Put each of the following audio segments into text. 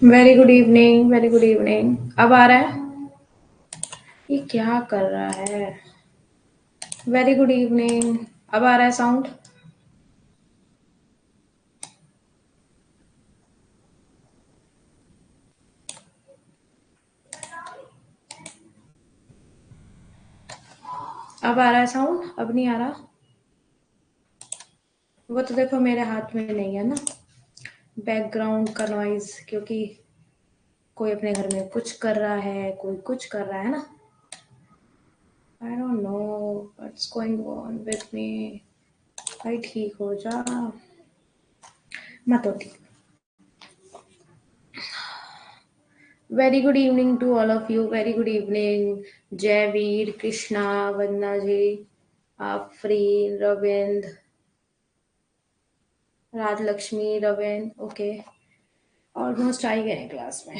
Very good evening, very good evening. अब आ रहा है? ये क्या कर रहा है? Very good evening. अब आ रहा है साउंड? अब आ रहा है साउंड? अब नहीं आ रहा? वो तो देखो मेरे हाथ में नहीं है ना बैकग्राउंड का नॉइज, क्योंकि कोई अपने घर में कुछ कर रहा है, कोई कुछ कर रहा है ना। I don't know what's going on with me. भाई ठीक हो जा, मत हो ठीक। Very good evening to all of you, very good evening. Jaiveer, Krishna, Vandana ji, Afreen, Ravindra, Rajalakshmi, Ravindra, okay, almost आ ही गए क्लास में।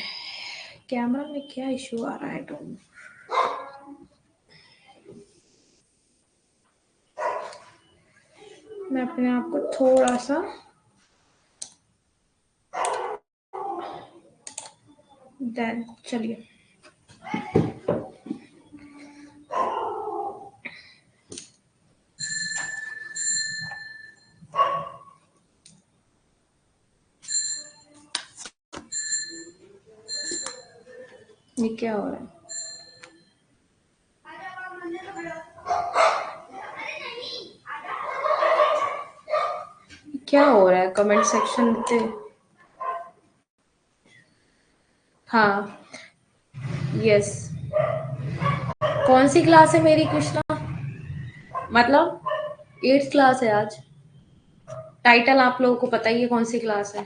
कैमरा में क्या इशू आ रहा है? डोंट, मैं अपने आप को थोड़ा सा देन चलिए। ये क्या हो रहा है? क्या हो रहा है कमेंट सेक्शन पे? हाँ, यस। कौन सी क्लास है मेरी कृष्णा? मतलब 8th क्लास है आज। टाइटल आप लोगों को पता ही है कौन सी क्लास है।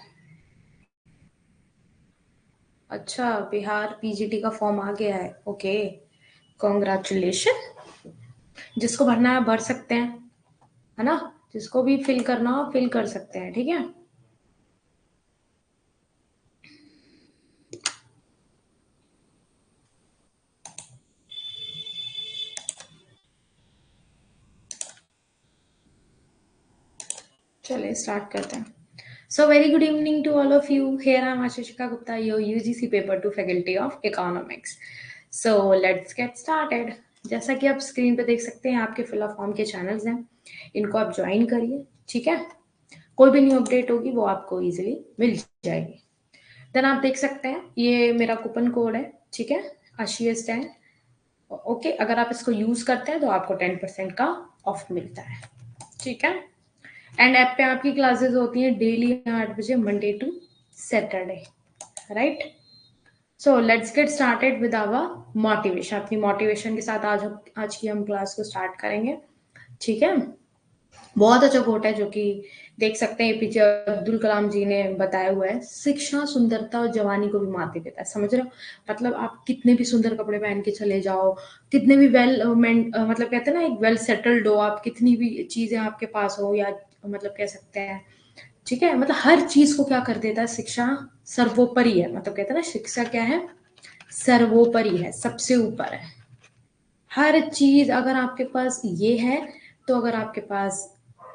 अच्छा, बिहार पीजीटी का फॉर्म आ गया है, ओके, कॉन्ग्रेचुलेशन। जिसको भरना है भर सकते हैं, है ना। जिसको भी फिल करना हो फिल कर सकते हैं, ठीक है। चलिए स्टार्ट करते हैं। So very good evening to all of you. Here I am Ashishika Gupta, your UGC paper 2 faculty of economics. So let's get started. जैसा कि आप स्क्रीन पे देख सकते हैं, आपके फिल फॉर्म के चैनल्स हैं, इनको आप ज्वाइन करिए, ठीक है। कोई भी न्यू अपडेट होगी वो आपको इजीली मिल जाएगी। देन आप देख सकते हैं ये मेरा कूपन कोड है, ठीक है, आशीष 10, ओके। अगर आप इसको यूज करते हैं तो आपको 10% का ऑफ मिलता है, ठीक है। एंड ऐप पे आपकी क्लासेस होती हैं डेली 8 बजे, Monday to Saturday, right. So let's get started with our motivation. अपनी मोटिवेशन के साथ आज की हम क्लास को स्टार्ट करेंगे, ठीक है। बहुत अच्छा कोट है जो कि देख सकते हैं एपीजे अब्दुल कलाम जी ने बताया हुआ है, शिक्षा सुंदरता और जवानी को भी मात देता है। समझ रहे हो? मतलब आप कितने भी सुंदर कपड़े पहन के चले जाओ, कितने भी मतलब कहते हैं ना एक वेल सेटल्ड हो आप, कितनी भी चीजें आपके पास हो, या मतलब कह सकते हैं, ठीक है, मतलब हर चीज को क्या कर देता है, शिक्षा सर्वोपरि है। मतलब कहते हैं ना शिक्षा क्या है, सर्वोपरि है, सबसे ऊपर है। हर चीज अगर आपके पास ये है तो अगर आपके पास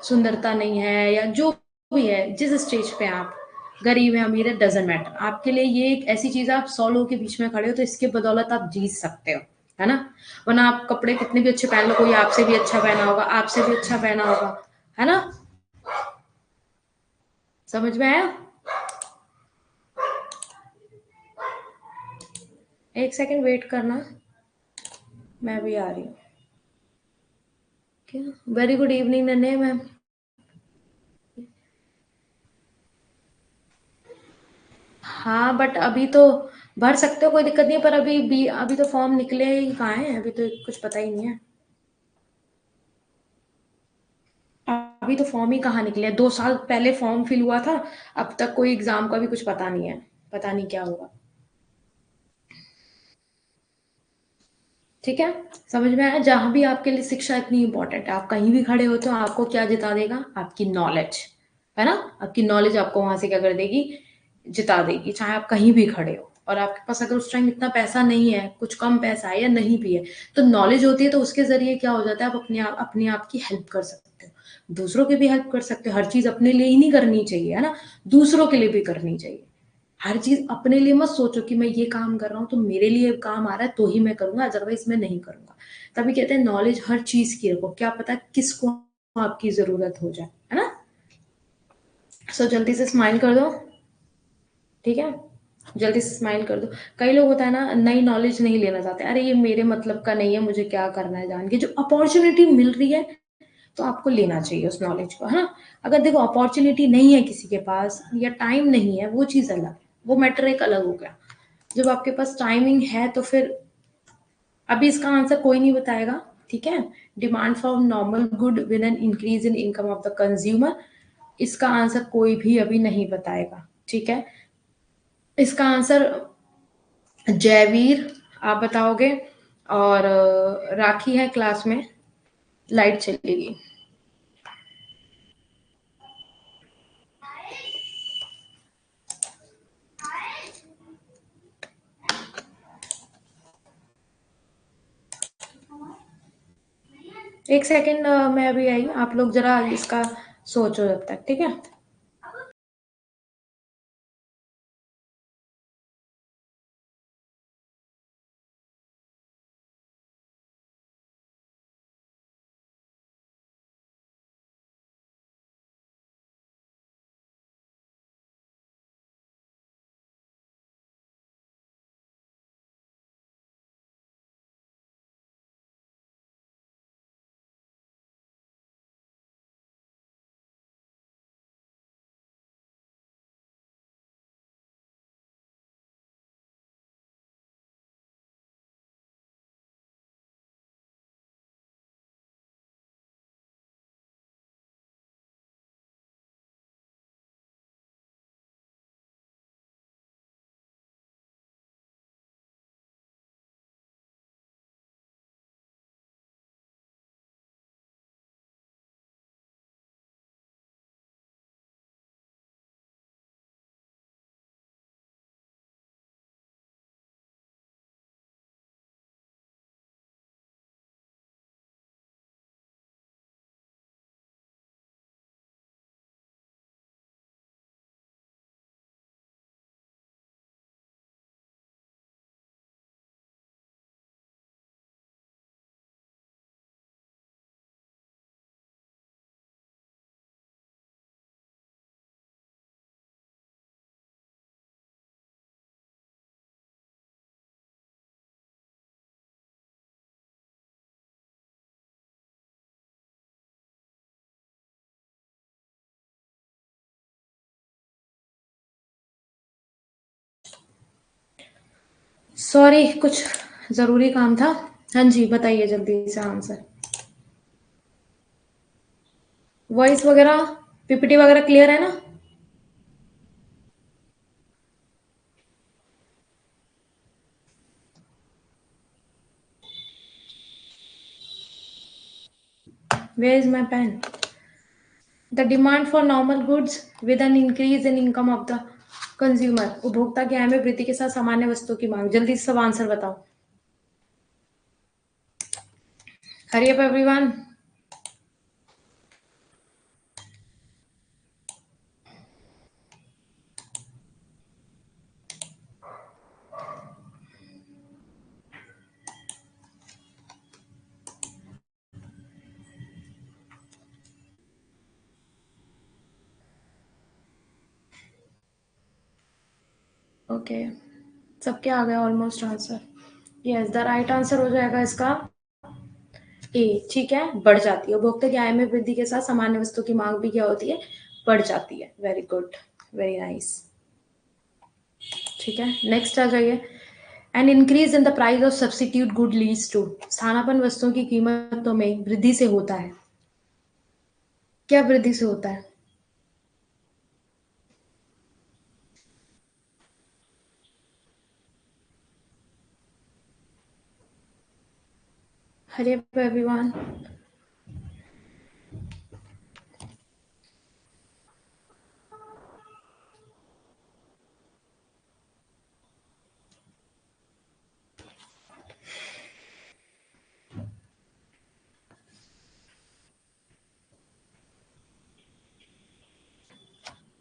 सुंदरता नहीं है या जो भी है, जिस स्टेज पे आप, गरीब है अमीर है डजेंट मैटर, आपके लिए ये एक ऐसी चीज है, आप 100 लोगों के बीच में खड़े हो तो इसके बदौलत आप जीत सकते हो, है ना। वरना आप कपड़े कितने भी अच्छे पहन लो, कोई आपसे भी अच्छा पहना होगा, आपसे भी अच्छा पहना होगा, है ना। समझ में आया? एक सेकंड वेट करना, मैं भी आ रही हूँ। क्या, वेरी गुड इवनिंग नन्हे मैम। हाँ बट अभी तो भर सकते हो, कोई दिक्कत नहीं है, पर अभी तो फॉर्म निकले ही कहाँ है, अभी तो कुछ पता ही नहीं है। अभी तो फॉर्म ही कहाँ निकले, 2 साल पहले फॉर्म फिल हुआ था, अब तक कोई एग्जाम का भी कुछ पता नहीं है, पता नहीं क्या होगा। ठीक है, समझ में आया? जहां भी आपके लिए शिक्षा इतनी इंपॉर्टेंट है, आप कहीं भी खड़े हो तो आपको क्या जिता देगा, आपकी नॉलेज, है ना। आपकी नॉलेज आपको वहां से क्या कर देगी, जिता देगी, चाहे आप कहीं भी खड़े हो। और आपके पास अगर उस टाइम इतना पैसा नहीं है, कुछ कम पैसा है या नहीं भी है, तो नॉलेज होती है, तो उसके जरिए क्या हो जाता है, आप अपने आप की हेल्प कर सकते हो, दूसरों की भी हेल्प कर सकते हो। हर चीज अपने लिए ही नहीं करनी चाहिए, है ना, दूसरों के लिए भी करनी चाहिए। हर चीज अपने लिए मत सोचो कि मैं ये काम कर रहा हूँ तो मेरे लिए काम आ रहा है तो ही मैं करूंगा, अदरवाइज मैं नहीं करूंगा। तभी कहते हैं नॉलेज हर चीज की रखो, क्या पता किसको आपकी जरूरत हो जाए, है ना। सो जल्दी से स्माइल कर दो, ठीक है, जल्दी से स्माइल कर दो। कई लोग होता है ना, नई नॉलेज नहीं लेना चाहते, अरे ये मेरे मतलब का नहीं है, मुझे क्या करना है जान के। जो अपॉर्चुनिटी मिल रही है तो आपको लेना चाहिए उस नॉलेज को, है ना। अगर देखो अपॉर्चुनिटी नहीं है किसी के पास या टाइम नहीं है, वो चीज अलग है, वो मैटर एक अलग हो गया। जब आपके पास टाइमिंग है तो फिर, अभी इसका आंसर कोई नहीं बताएगा, ठीक है। Demand for normal good with an increase in income of the consumer, इसका आंसर कोई भी अभी नहीं बताएगा, ठीक है। इसका आंसर जयवीर आप बताओगे, और राखी है क्लास में, लाइट चलेगी। एक सेकंड, मैं अभी आई, आप लोग जरा इसका सोचो जब तक, ठीक है। सॉरी, कुछ जरूरी काम था। हाँ जी, बताइए जल्दी से आंसर। वॉइस वगैरह, पीपीटी वगैरह क्लियर है ना? Where is my pen? The demand for normal goods with an increase in income of the consumer, उपभोक्ता की आय में वृद्धि के साथ सामान्य वस्तुओं की मांग। जल्दी से सब आंसर बताओ। Hurry up everyone. ओके, सबके आ गया almost answer. Yes, the right answer हो जाएगा इसका ए। ठीक है, बढ़ जाती है। उपभोक्ता की आय में वृद्धि के साथ सामान्य वस्तु की मांग भी क्या होती है, बढ़ जाती है। Very good, very nice. ठीक है, नेक्स्ट आ जाइए। An increase in the price of substitute good leads to, स्थानापन्न वस्तुओं की कीमतों में वृद्धि से होता है। क्या वृद्धि से होता है? हरे एवरीवन।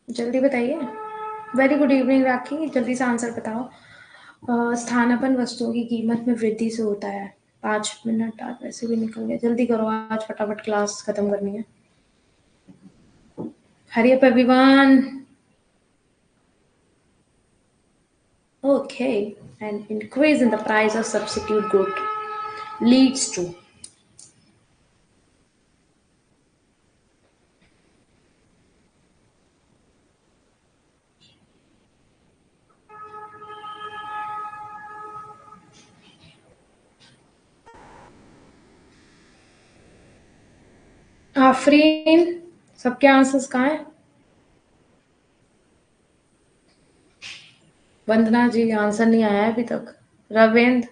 जल्दी बताइए। वेरी गुड इवनिंग राखी, जल्दी से आंसर बताओ। स्थानापन्न वस्तुओं की कीमत में वृद्धि से होता है। 5 मिनट आज वैसे भी निकल गए, जल्दी करो, आज फटाफट क्लास खत्म करनी है। Hurry up everyone. Okay, an increase in the price of substitute good leads to, Afreen. सबके आंसर्स कहाँ हैं? वंदना जी, आंसर नहीं आया है अभी तक। रविंद्र,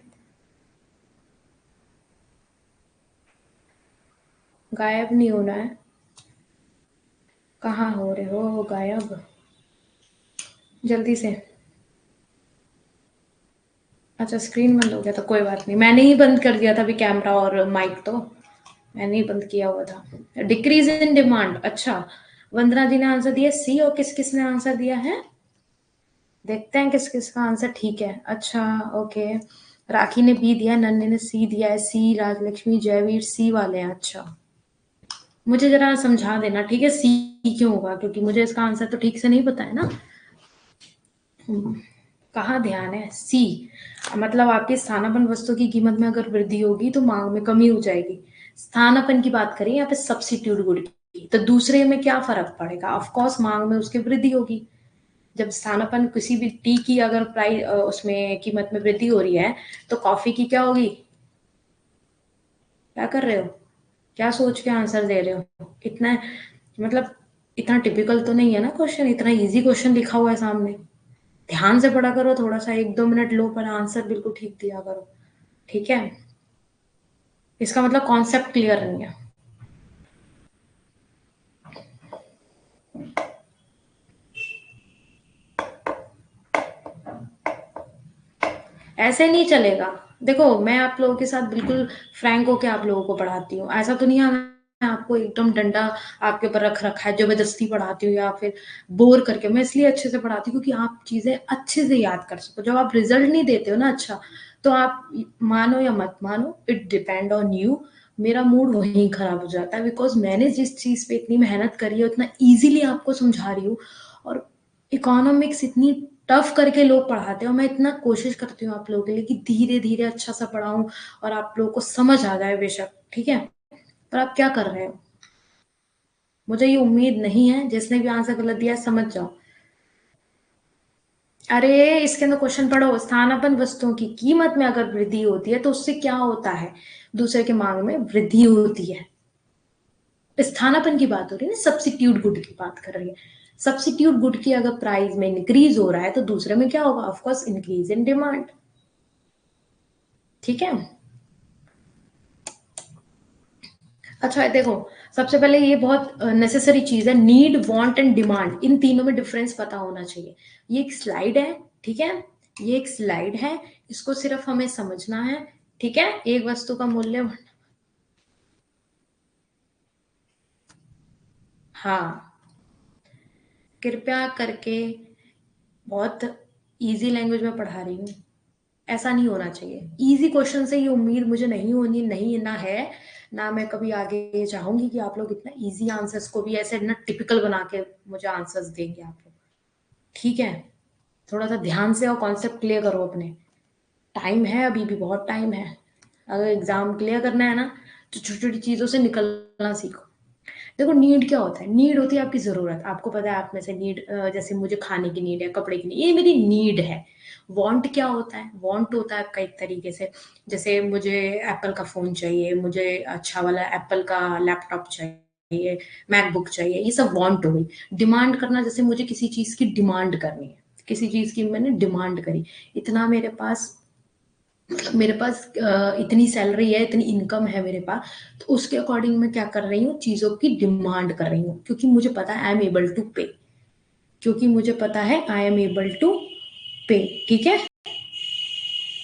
गायब नहीं होना है। कहाँ हो रहे हो गायब? जल्दी से। अच्छा, स्क्रीन बंद हो गया, तो कोई बात नहीं, मैंने ही बंद कर दिया था अभी कैमरा और माइक, तो मैंने ही बंद किया हुआ था। डिक्रीज इन डिमांड, अच्छा। वंदना जी ने आंसर दिया सी, और किस किस ने आंसर दिया है? देखते हैं किस किस का आंसर ठीक है। अच्छा, ओके। राखी ने बी दिया, नन्हे ने सी दिया है। सी, राजलक्ष्मी, जयवीर सी वाले हैं। अच्छा, मुझे जरा समझा देना, ठीक है, सी क्यों होगा, क्योंकि मुझे इसका आंसर तो ठीक से नहीं पता है ना। कहाँ ध्यान है? सी मतलब आपके स्थानापन्न वस्तु की कीमत में अगर वृद्धि होगी तो मांग में कमी हो जाएगी। स्थानापन्न की बात करें यहाँ पे सब्सिट्यूट गुड की, तो दूसरे में क्या फर्क पड़ेगा? ऑफ कोर्स मांग में उसकी वृद्धि होगी। जब स्थानापन्न किसी भी टी की अगर प्राइस उसमें कीमत में वृद्धि हो रही है, तो कॉफी की क्या होगी? क्या कर रहे हो? क्या सोच के आंसर दे रहे हो? इतना मतलब इतना टिपिकल तो नहीं है ना क्वेश्चन, इतना इजी क्वेश्चन लिखा हुआ है सामने। ध्यान से पढ़ा करो थोड़ा सा, 1-2 मिनट लो पर आंसर बिल्कुल ठीक दिया करो। ठीक है, इसका मतलब कॉन्सेप्ट क्लियर नहीं है। ऐसे नहीं चलेगा। देखो, मैं आप लोगों के साथ बिल्कुल फ्रैंक होके आप लोगों को पढ़ाती हूँ। ऐसा तो नहीं है मैं आपको एकदम डंडा आपके ऊपर रख रखा है, जबरदस्ती पढ़ाती हूँ या फिर बोर करके। मैं इसलिए अच्छे से पढ़ाती हूँ क्योंकि आप चीजें अच्छे से याद कर सको। जब आप रिजल्ट नहीं देते हो ना अच्छा, तो आप मानो या मत मानो, इट डिपेंड ऑन यू, मेरा मूड वहीं खराब हो जाता है। बिकॉज मैंने जिस चीज पे इतनी मेहनत करी है उतना इजीली आपको समझा रही हूँ, और इकोनॉमिक्स इतनी टफ करके लोग पढ़ाते हैं, और मैं इतना कोशिश करती हूँ आप लोगों के लिए कि धीरे धीरे अच्छा सा पढ़ाऊं और आप लोगों को समझ आ जाए बेशक। ठीक है, पर आप क्या कर रहे हो? मुझे ये उम्मीद नहीं है, जिसने भी आंसर गलत दिया है समझ जाओ। अरे, इसके अंदर क्वेश्चन पढ़ो। स्थानापन्न वस्तुओं की कीमत में अगर वृद्धि होती है तो उससे क्या होता है? दूसरे के मांग में वृद्धि होती है। स्थानापन्न की बात हो रही है ना, सब्सिट्यूट गुड की बात कर रही है। सब्सिट्यूट गुड की अगर प्राइस में इंक्रीज हो रहा है तो दूसरे में क्या होगा? Of course increase in demand. ठीक है। अच्छा देखो, सबसे पहले ये बहुत नेसेसरी चीज है, नीड, वांट एंड डिमांड, इन तीनों में डिफरेंस पता होना चाहिए। ये एक स्लाइड है, ठीक है, ये एक स्लाइड है, इसको सिर्फ हमें समझना है। ठीक है, एक वस्तु का मूल्य, हाँ, कृपया करके, बहुत इजी लैंग्वेज में पढ़ा रही हूँ, ऐसा नहीं होना चाहिए। इजी क्वेश्चन से ये उम्मीद मुझे नहीं होनी, नहीं ना है, ना मैं कभी आगे ये चाहूंगी कि आप लोग इतना इजी आंसर्स को भी ऐसे ना टिपिकल बना के मुझे आंसर्स देंगे आप लोग। ठीक है, थोड़ा सा ध्यान से और कॉन्सेप्ट क्लियर करो अपने। टाइम है, अभी भी बहुत टाइम है। अगर एग्जाम क्लियर करना है ना तो छोटी छोटी चीजों से निकलना सीखो। देखो नीड क्या होता है, नीड होती है आपकी जरूरत। आपको पता है आप में से नीड, जैसे मुझे खाने की नीड है, कपड़े की नीड, ये मेरी नीड है। वांट क्या होता है, वांट होता है आपका एक तरीके से, जैसे मुझे एप्पल का फोन चाहिए, मुझे अच्छा वाला एप्पल का लैपटॉप चाहिए, मैकबुक चाहिए, ये सब वांट हो गई। डिमांड करना, जैसे मुझे किसी चीज की डिमांड करनी है, किसी चीज की मैंने डिमांड करी, इतना मेरे पास, मतलब मेरे पास इतनी सैलरी है, इतनी इनकम है मेरे पास, तो उसके अकॉर्डिंग मैं क्या कर रही हूँ, चीजों की डिमांड कर रही हूँ, क्योंकि मुझे पता है आई एम एबल टू पे, क्योंकि मुझे पता है आई एम एबल टू पे। ठीक है,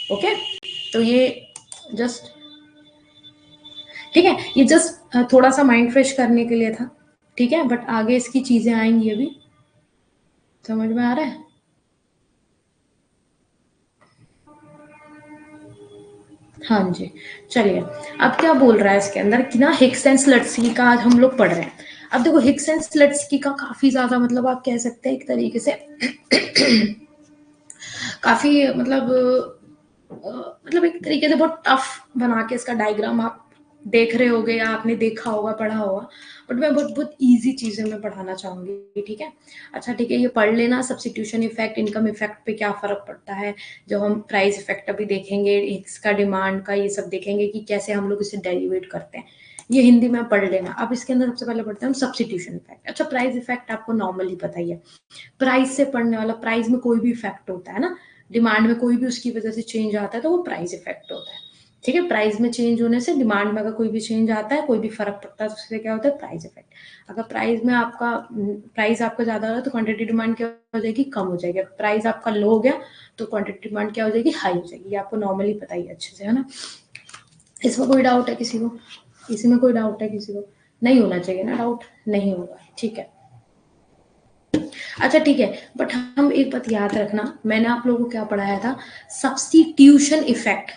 ओके। तो ये जस्ट, ठीक है, ये जस्ट थोड़ा सा माइंड फ्रेश करने के लिए था। ठीक है, बट आगे इसकी चीजें आएंगी अभी, समझ में आ रहा है। हाँ जी, चलिए। अब क्या बोल रहा है इसके अंदर कि ना हिक्स एंड स्लट्सकी का आज हम लोग पढ़ रहे हैं। अब देखो हिक्स एंड स्लट्सकी का काफी ज्यादा, मतलब आप कह सकते हैं एक तरीके से काफी मतलब एक तरीके से बहुत टफ बना के इसका डायग्राम आप देख रहे होगे, या आपने देखा होगा, पढ़ा होगा, बट मैं बहुत बहुत इजी चीजें मैं पढ़ाना चाहूंगी। ठीक है, अच्छा ठीक है, ये पढ़ लेना। सब्स्टिट्यूशन इफेक्ट, इनकम इफेक्ट पे क्या फर्क पड़ता है, जो हम प्राइस इफेक्ट अभी देखेंगे, इसका डिमांड का, ये सब देखेंगे कि कैसे हम लोग इसे डेरिवेट करते हैं, ये हिंदी में पढ़ लेना। अब इसके अंदर सबसे पहले पढ़ते हैं हम सब्स्टिट्यूशन इफेक्ट। अच्छा, प्राइस इफेक्ट आपको नॉर्मली पता ही है, प्राइस से पढ़ने वाला, प्राइस में कोई भी इफेक्ट होता है ना, डिमांड में कोई भी उसकी वजह से चेंज आता है तो वो प्राइस इफेक्ट होता है। ठीक है, प्राइस में चेंज होने से डिमांड में अगर कोई भी चेंज आता है, कोई भी फर्क पड़ता है, तो उससे क्या होता है, प्राइस इफेक्ट। अगर प्राइस में आपका, प्राइस आपका ज्यादा हो रहा है तो क्वांटिटी डिमांड क्या हो जाएगी, कम हो जाएगी। अगर प्राइस आपका लो हो गया तो क्वांटिटी डिमांड क्या हो जाएगी, हाई हो जाएगी। ये आपको नॉर्मली पता ही है अच्छे से, है ना। इसमें कोई डाउट है किसी को, इसी में कोई डाउट है किसी को, नहीं होना चाहिए ना डाउट, नहीं होगा, ठीक है। अच्छा ठीक है, बट हम एक बात याद रखना, मैंने आप लोगों को क्या पढ़ाया था, सब्स्टिट्यूशन इफेक्ट,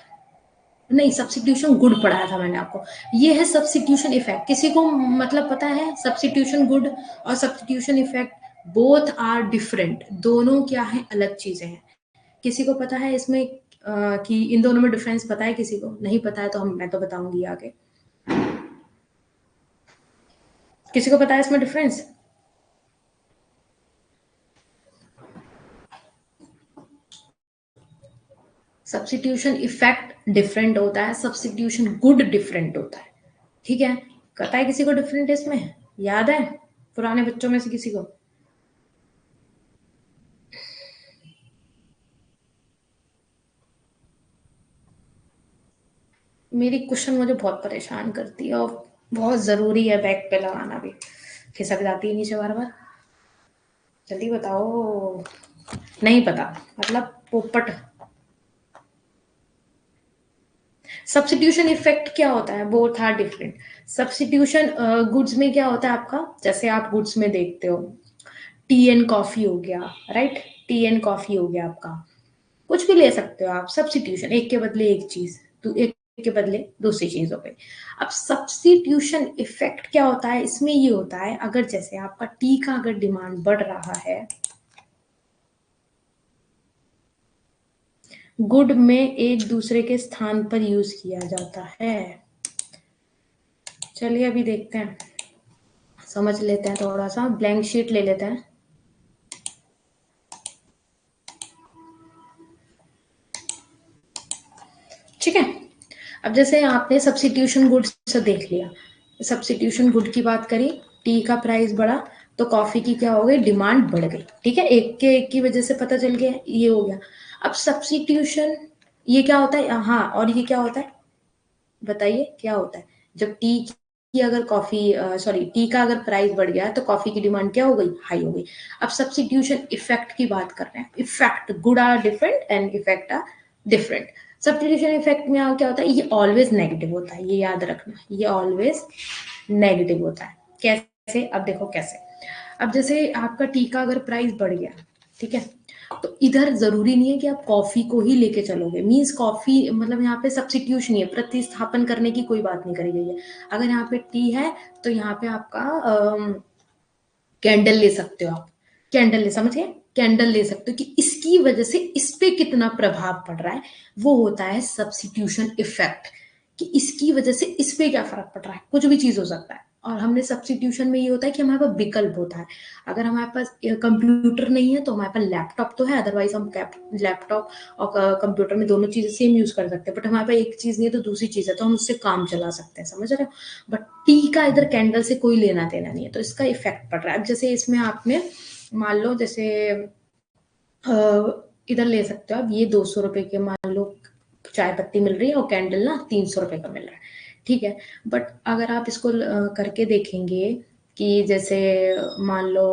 नहीं सब्स्टिट्यूशन गुड पढ़ाया था मैंने आपको। ये है सब्स्टिट्यूशन इफेक्ट। किसी को मतलब पता है सब्स्टिट्यूशन गुड और substitution effect both are different, दोनों क्या है, अलग चीजें हैं। किसी को पता है इसमें कि इन दोनों में डिफरेंस पता है, किसी को नहीं पता है तो मैं तो बताऊंगी आगे। किसी को पता है इसमें डिफरेंस? सब्स्टिट्यूशन इफेक्ट डिफरेंट होता है, सब्स्टिट्यूशन गुड डिफरेंट होता है। ठीक है, पता है किसी को डिफरेंट इसमें, याद है पुराने बच्चों में से किसी को? मेरी क्वेश्चन मुझे बहुत परेशान करती है और बहुत जरूरी है बैक पे लगाना भी, खिसक जाती है नीचे बार बार। जल्दी बताओ। नहीं पता, मतलब पोपट। सब्स्टिट्यूशन इफेक्ट क्या होता है, both are different. Substitution goods में क्या होता है आपका, जैसे आप गुड्स में देखते हो, टी एंड कॉफी हो गया, राइट, टी एंड कॉफी हो गया आपका, कुछ भी ले सकते हो आप, सब्स्टिट्यूशन, एक के बदले एक चीज, तो एक के बदले दूसरी चीज हो गई। अब सब्स्टिट्यूशन इफेक्ट क्या होता है, इसमें ये होता है, अगर जैसे आपका टी का अगर डिमांड बढ़ रहा है, गुड में एक दूसरे के स्थान पर यूज किया जाता है। चलिए अभी देखते हैं, समझ लेते हैं, थोड़ा सा ब्लैंक शीट ले लेते हैं। ठीक है, अब जैसे आपने सब्स्टिट्यूशन गुड से देख लिया, सब्स्टिट्यूशन गुड की बात करी, टी का प्राइस बढ़ा तो कॉफी की क्या हो गई, डिमांड बढ़ गई। ठीक है, एक की वजह से पता चल गया, ये हो गया। अब सब्स्टिट्यूशन, ये क्या होता है, हाँ, और ये क्या होता है, बताइए क्या होता है, जब टी की अगर कॉफी, सॉरी, टी का अगर प्राइस बढ़ गया तो कॉफी की डिमांड क्या हो गई, हाई हो गई। अब सब्स्टिट्यूशन इफेक्ट की बात कर रहे हैं, effect good are different and effect are different. Substitution effect में क्या होता है, ये ऑलवेज नेगेटिव होता है, ये याद रखना, ये ऑलवेज नेगेटिव होता है। कैसे, अब देखो कैसे। अब जैसे आपका टी का अगर प्राइस बढ़ गया, ठीक है, तो इधर जरूरी नहीं है कि आप कॉफी को ही लेके चलोगे, मींस कॉफी मतलब यहाँ पे सब्स्टिट्यूशन नहीं है, प्रतिस्थापन करने की कोई बात नहीं करी गई है। अगर यहाँ पे टी है तो यहाँ पे आपका कैंडल ले सकते हो आप, कैंडल ले, समझिए, कैंडल ले सकते हो कि इसकी वजह से इस पे कितना प्रभाव पड़ रहा है, वो होता है सब्स्टिट्यूशन इफेक्ट, कि इसकी वजह से इस पे क्या फर्क पड़ रहा है, कुछ भी चीज हो सकता है। और हमने सब्स्टिट्यूशन में ये होता है कि हमारे पास विकल्प होता है। अगर हमारे पास कंप्यूटर नहीं है तो हमारे पास लैपटॉप तो है, अदरवाइज हम लैपटॉप और कंप्यूटर में दोनों चीजें सेम यूज कर सकते हैं, बट हमारे पास एक चीज नहीं है तो दूसरी चीज है, तो हम उससे काम चला सकते हैं, समझ रहे हो। बट टी का इधर कैंडल से कोई लेना देना नहीं है, तो इसका इफेक्ट पड़ रहा है। अब जैसे इसमें आपने मान लो जैसे इधर ले सकते हो आप, ये 200 रुपए के मान लो चाय पत्ती मिल रही है और कैंडल ना 300 रुपए का मिल रहा है, ठीक है। बट अगर आप इसको करके देखेंगे कि जैसे मान लो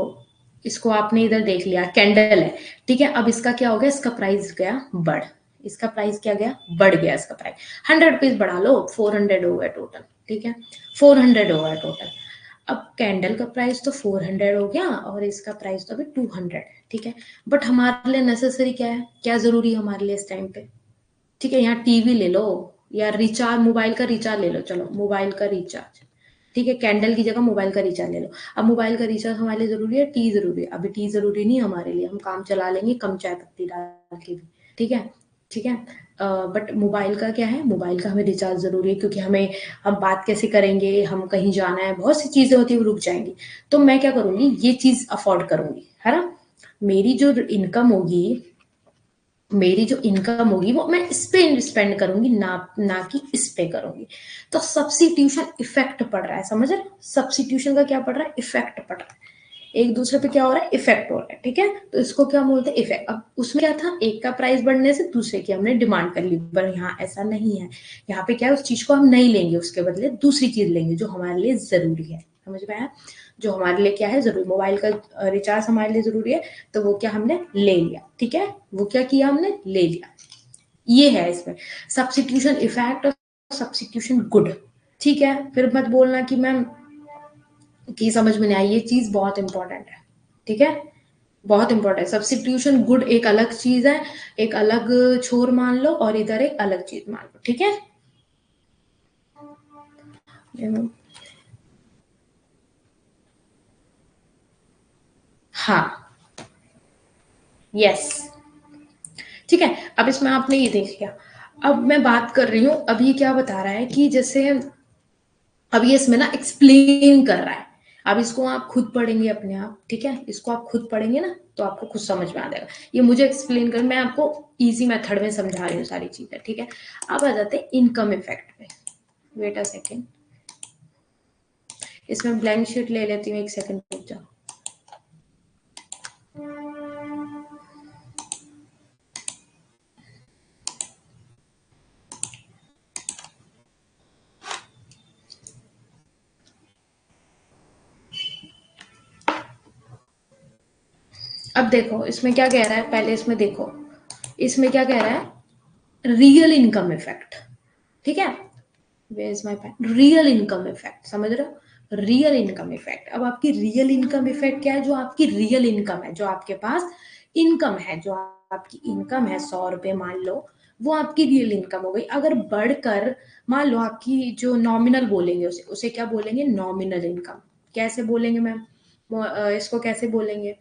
इसको आपने इधर देख लिया कैंडल है, ठीक है। अब इसका क्या हो गया, इसका प्राइस गया बढ़, इसका प्राइस क्या गया, बढ़ गया इसका प्राइस, 100 रुपीज बढ़ा लो, 400 हो गया टोटल, ठीक है, 400 हो गया टोटल। अब कैंडल का प्राइस तो 400 हो गया और इसका प्राइस तो अभी 200 है, ठीक है। बट हमारे लिए नेसेसरी क्या है, क्या जरूरी है हमारे लिए इस टाइम पे, ठीक है। यहाँ टीवी ले लो या रिचार्ज, मोबाइल का रिचार्ज ले लो, चलो मोबाइल का रिचार्ज, ठीक है। कैंडल की जगह मोबाइल का रिचार्ज ले लो। अब मोबाइल का रिचार्ज हमारे लिए जरूरी है, टी जरूरी है, अभी टी जरूरी नहीं है हमारे लिए, हम काम चला लेंगे कम चाय पत्ती डाल के भी, ठीक है, ठीक है। बट मोबाइल का क्या है, मोबाइल का हमें रिचार्ज जरूरी है, क्योंकि हमें, हम बात कैसे करेंगे, हम कहीं जाना है, बहुत सी चीजें होती है वो रुक जाएंगी। तो मैं क्या करूंगी, ये चीज अफोर्ड करूंगी, है ना। मेरी जो इनकम होगी, मेरी जो इनकम होगी वो मैं इस पे स्पेंड करूंगी, ना कि इस पे करूंगी। तो सब्स्टिट्यूशन इफेक्ट पड़ रहा है, समझ रहे हो, सब्स्टिट्यूशन का क्या पड़ रहा है, इफेक्ट पड़ रहा है, एक दूसरे पे क्या हो रहा है, इफेक्ट हो रहा है, ठीक है। तो इसको क्या बोलते हैं, इफेक्ट। अब उसमें क्या था, एक का प्राइस बढ़ने से दूसरे की हमने डिमांड कर ली, पर यहाँ ऐसा नहीं है। यहाँ पे क्या है, उस चीज को हम नहीं लेंगे, उसके बदले दूसरी चीज लेंगे जो हमारे लिए जरूरी है, समझ में आया। जो हमारे लिए क्या है जरूरी, मोबाइल का रिचार्ज हमारे लिए जरूरी है, तो वो क्या हमने ले लिया, ठीक है, वो क्या किया हमने, ले लिया। ये है इसमें सब्स्टिट्यूशन इफेक्ट और सब्स्टिट्यूशन गुड, ठीक है। फिर मत बोलना कि मैम की समझ में नहीं आई, ये चीज बहुत इंपॉर्टेंट है, ठीक है, बहुत इंपॉर्टेंट है। सब्स्टिट्यूशन गुड एक अलग चीज है, एक अलग छोर मान लो, और इधर एक अलग चीज मान लो, ठीक है। हाँ, यस, ठीक है। अब इसमें आपने ये देख लिया, अब मैं बात कर रही हूँ, अब ये क्या बता रहा है कि जैसे अब ये इसमें ना एक्सप्लेन कर रहा है, अब इसको आप खुद पढ़ेंगे अपने आप, ठीक है, इसको आप खुद पढ़ेंगे ना तो आपको खुद समझ में आ जाएगा। ये मुझे एक्सप्लेन कर, मैं आपको इजी मेथड में समझा रही हूँ सारी चीजें, ठीक है। अब आ जाते हैं इनकम इफेक्ट पे, वेट अ सेकेंड, इसमें ब्लैंक शीट ले लेती हूँ, एक सेकेंड रुक जाओ। अब देखो इसमें क्या कह रहा है, पहले इसमें देखो, इसमें क्या कह रहा है, रियल इनकम इफेक्ट, ठीक है, where is my pen, real income effect, समझ रहे हो, रियल इनकम इफेक्ट। अब आपकी रियल इनकम इफेक्ट क्या है, जो आपकी रियल इनकम है, जो आपके पास इनकम है, जो आपकी इनकम है 100 रुपए मान लो, वो आपकी रियल इनकम हो गई। अगर बढ़कर मान लो आपकी जो नॉमिनल बोलेंगे, उसे उसे क्या बोलेंगे, नॉमिनल इनकम। कैसे बोलेंगे मैम, इसको कैसे बोलेंगे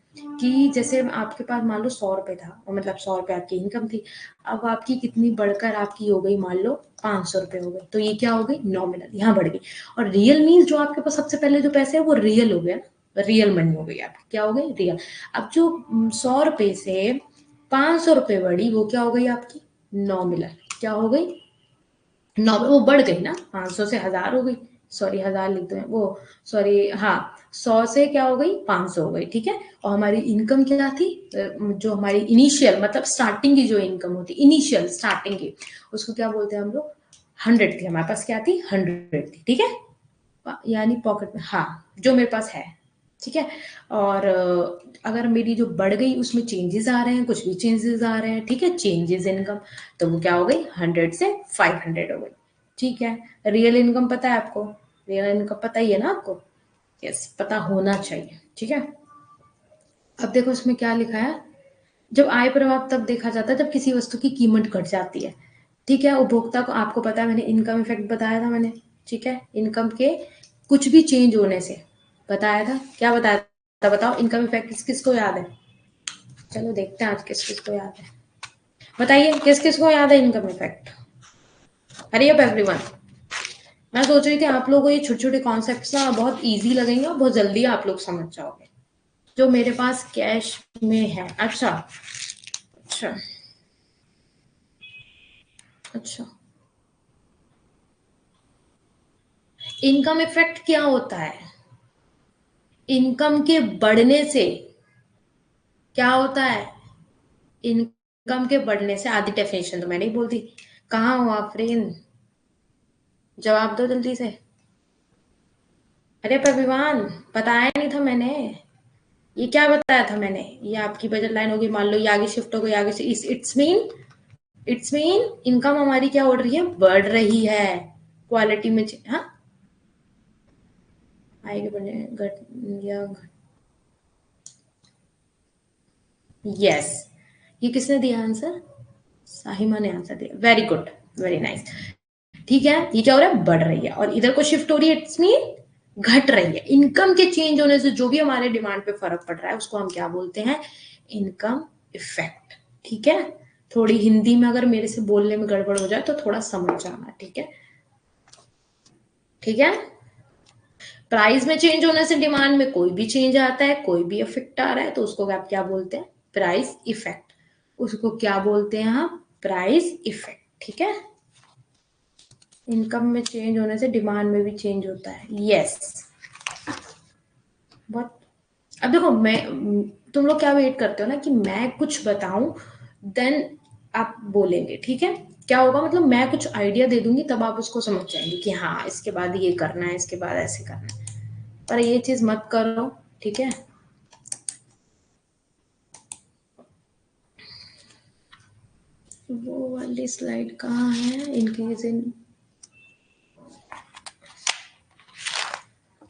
कि जैसे आपके पास मान लो 100 रुपए था, मतलब 100 रुपए आपकी इनकम थी, अब आपकी कितनी बढ़कर आपकी हो गई, मान लो 500 रुपए हो गई, तो ये क्या हो गई, नॉमिनल, यहाँ बढ़ गई। और रियल मीन्स जो आपके पास सबसे पहले जो पैसे है वो रियल हो गया ना, रियल मनी हो गई आपकी, क्या हो गई, रियल। अब जो 100 रुपए से 500 रुपए बढ़ी, वो क्या हो गई आपकी, नॉमिनल, क्या हो गई, नॉमिनल, वो बढ़ गई ना, 500 से 1000 हो गई, सॉरी 1000 लिख दो वो, सॉरी हाँ, 100 से क्या हो गई, 500 हो गई, ठीक है। और हमारी इनकम क्या थी, जो हमारी इनिशियल मतलब स्टार्टिंग की जो इनकम होती, इनिशियल स्टार्टिंग की, उसको क्या बोलते हैं हम लोग, 100 थी, हमारे पास क्या थी, 100 थी, ठीक है, यानी पॉकेट में, हाँ, जो मेरे पास है, ठीक है। और अगर मेरी जो बढ़ गई उसमें चेंजेस आ रहे हैं, कुछ भी चेंजेस आ रहे हैं, ठीक है, चेंजेस इनकम, तो वो क्या हो गई, 100 से 500 हो गई, ठीक है। रियल इनकम पता है आपको, रियल इनकम पता ही है ना आपको, यस, पता होना चाहिए, ठीक है। अब देखो इसमें क्या लिखा है, जब आय प्रभाव तब देखा जाता है जब किसी वस्तु की कीमत घट जाती है, ठीक है, उपभोक्ता को, आपको पता है मैंने इनकम इफेक्ट बताया था मैंने, ठीक है, इनकम के कुछ भी चेंज होने से बताया था, क्या बताया था बताओ, इनकम इफेक्ट किस किस को याद है, चलो देखते हैं आज किस किस को याद है, बताइए किस किस को याद है income effect. Hurry up everyone. मैं सोच रही थी आप लोगों को ये छोटे छोटे कॉन्सेप्ट्स ना बहुत इजी लगेंगे और बहुत जल्दी आप लोग समझ जाओगे। जो मेरे पास कैश में है। अच्छा अच्छा अच्छा। इनकम इफेक्ट क्या होता है? इनकम के बढ़ने से क्या होता है? इनकम के बढ़ने से, आधी डेफिनेशन तो मैंने ही बोल दी। कहाँ हो आप फ्रेंड? जवाब दो जल्दी से। अरे प्रभिमान, बताया नहीं था मैंने। ये क्या बताया था मैंने? ये आपकी बजट लाइन होगी, मान लो ये आगे शिफ्ट हो गई, आगे से इट्स मीन इनकम हमारी क्या हो रही है? बढ़ रही है। क्वालिटी में हाँ आएगी बढ़ने, घट या यस। ये किसने दिया आंसर? साहिमा ने आंसर दिया, वेरी गुड, वेरी नाइस। ठीक है, ये क्या हो रहा है? बढ़ रही है, और इधर को शिफ्ट हो रही है, इट्स मीन घट रही है। इनकम के चेंज होने से जो भी हमारे डिमांड पे फर्क पड़ रहा है उसको हम क्या बोलते हैं? Income effect. ठीक है, थोड़ी हिंदी में अगर मेरे से बोलने में गड़बड़ हो जाए तो थोड़ा समझ जाना। ठीक है, ठीक है। प्राइस में चेंज होने से डिमांड में कोई भी चेंज आता है, कोई भी इफेक्ट आ रहा है, तो उसको आप क्या बोलते हैं? Price effect. उसको क्या बोलते हैं हम? Price effect. ठीक है, इनकम में चेंज होने से डिमांड में भी चेंज होता है, यस। बहुत। अब देखो, मैं तुम लोग क्या वेट करते हो ना कि मैं कुछ बताऊं, देन आप बोलेंगे। ठीक है, क्या होगा मतलब मैं कुछ आइडिया दे दूंगी तब आप उसको समझ जाएंगे कि हाँ इसके बाद ये करना है, इसके बाद ऐसे करना है। पर ये चीज मत करो, ठीक है। वो वाली स्लाइड कहाँ है? इंक्रीज इन,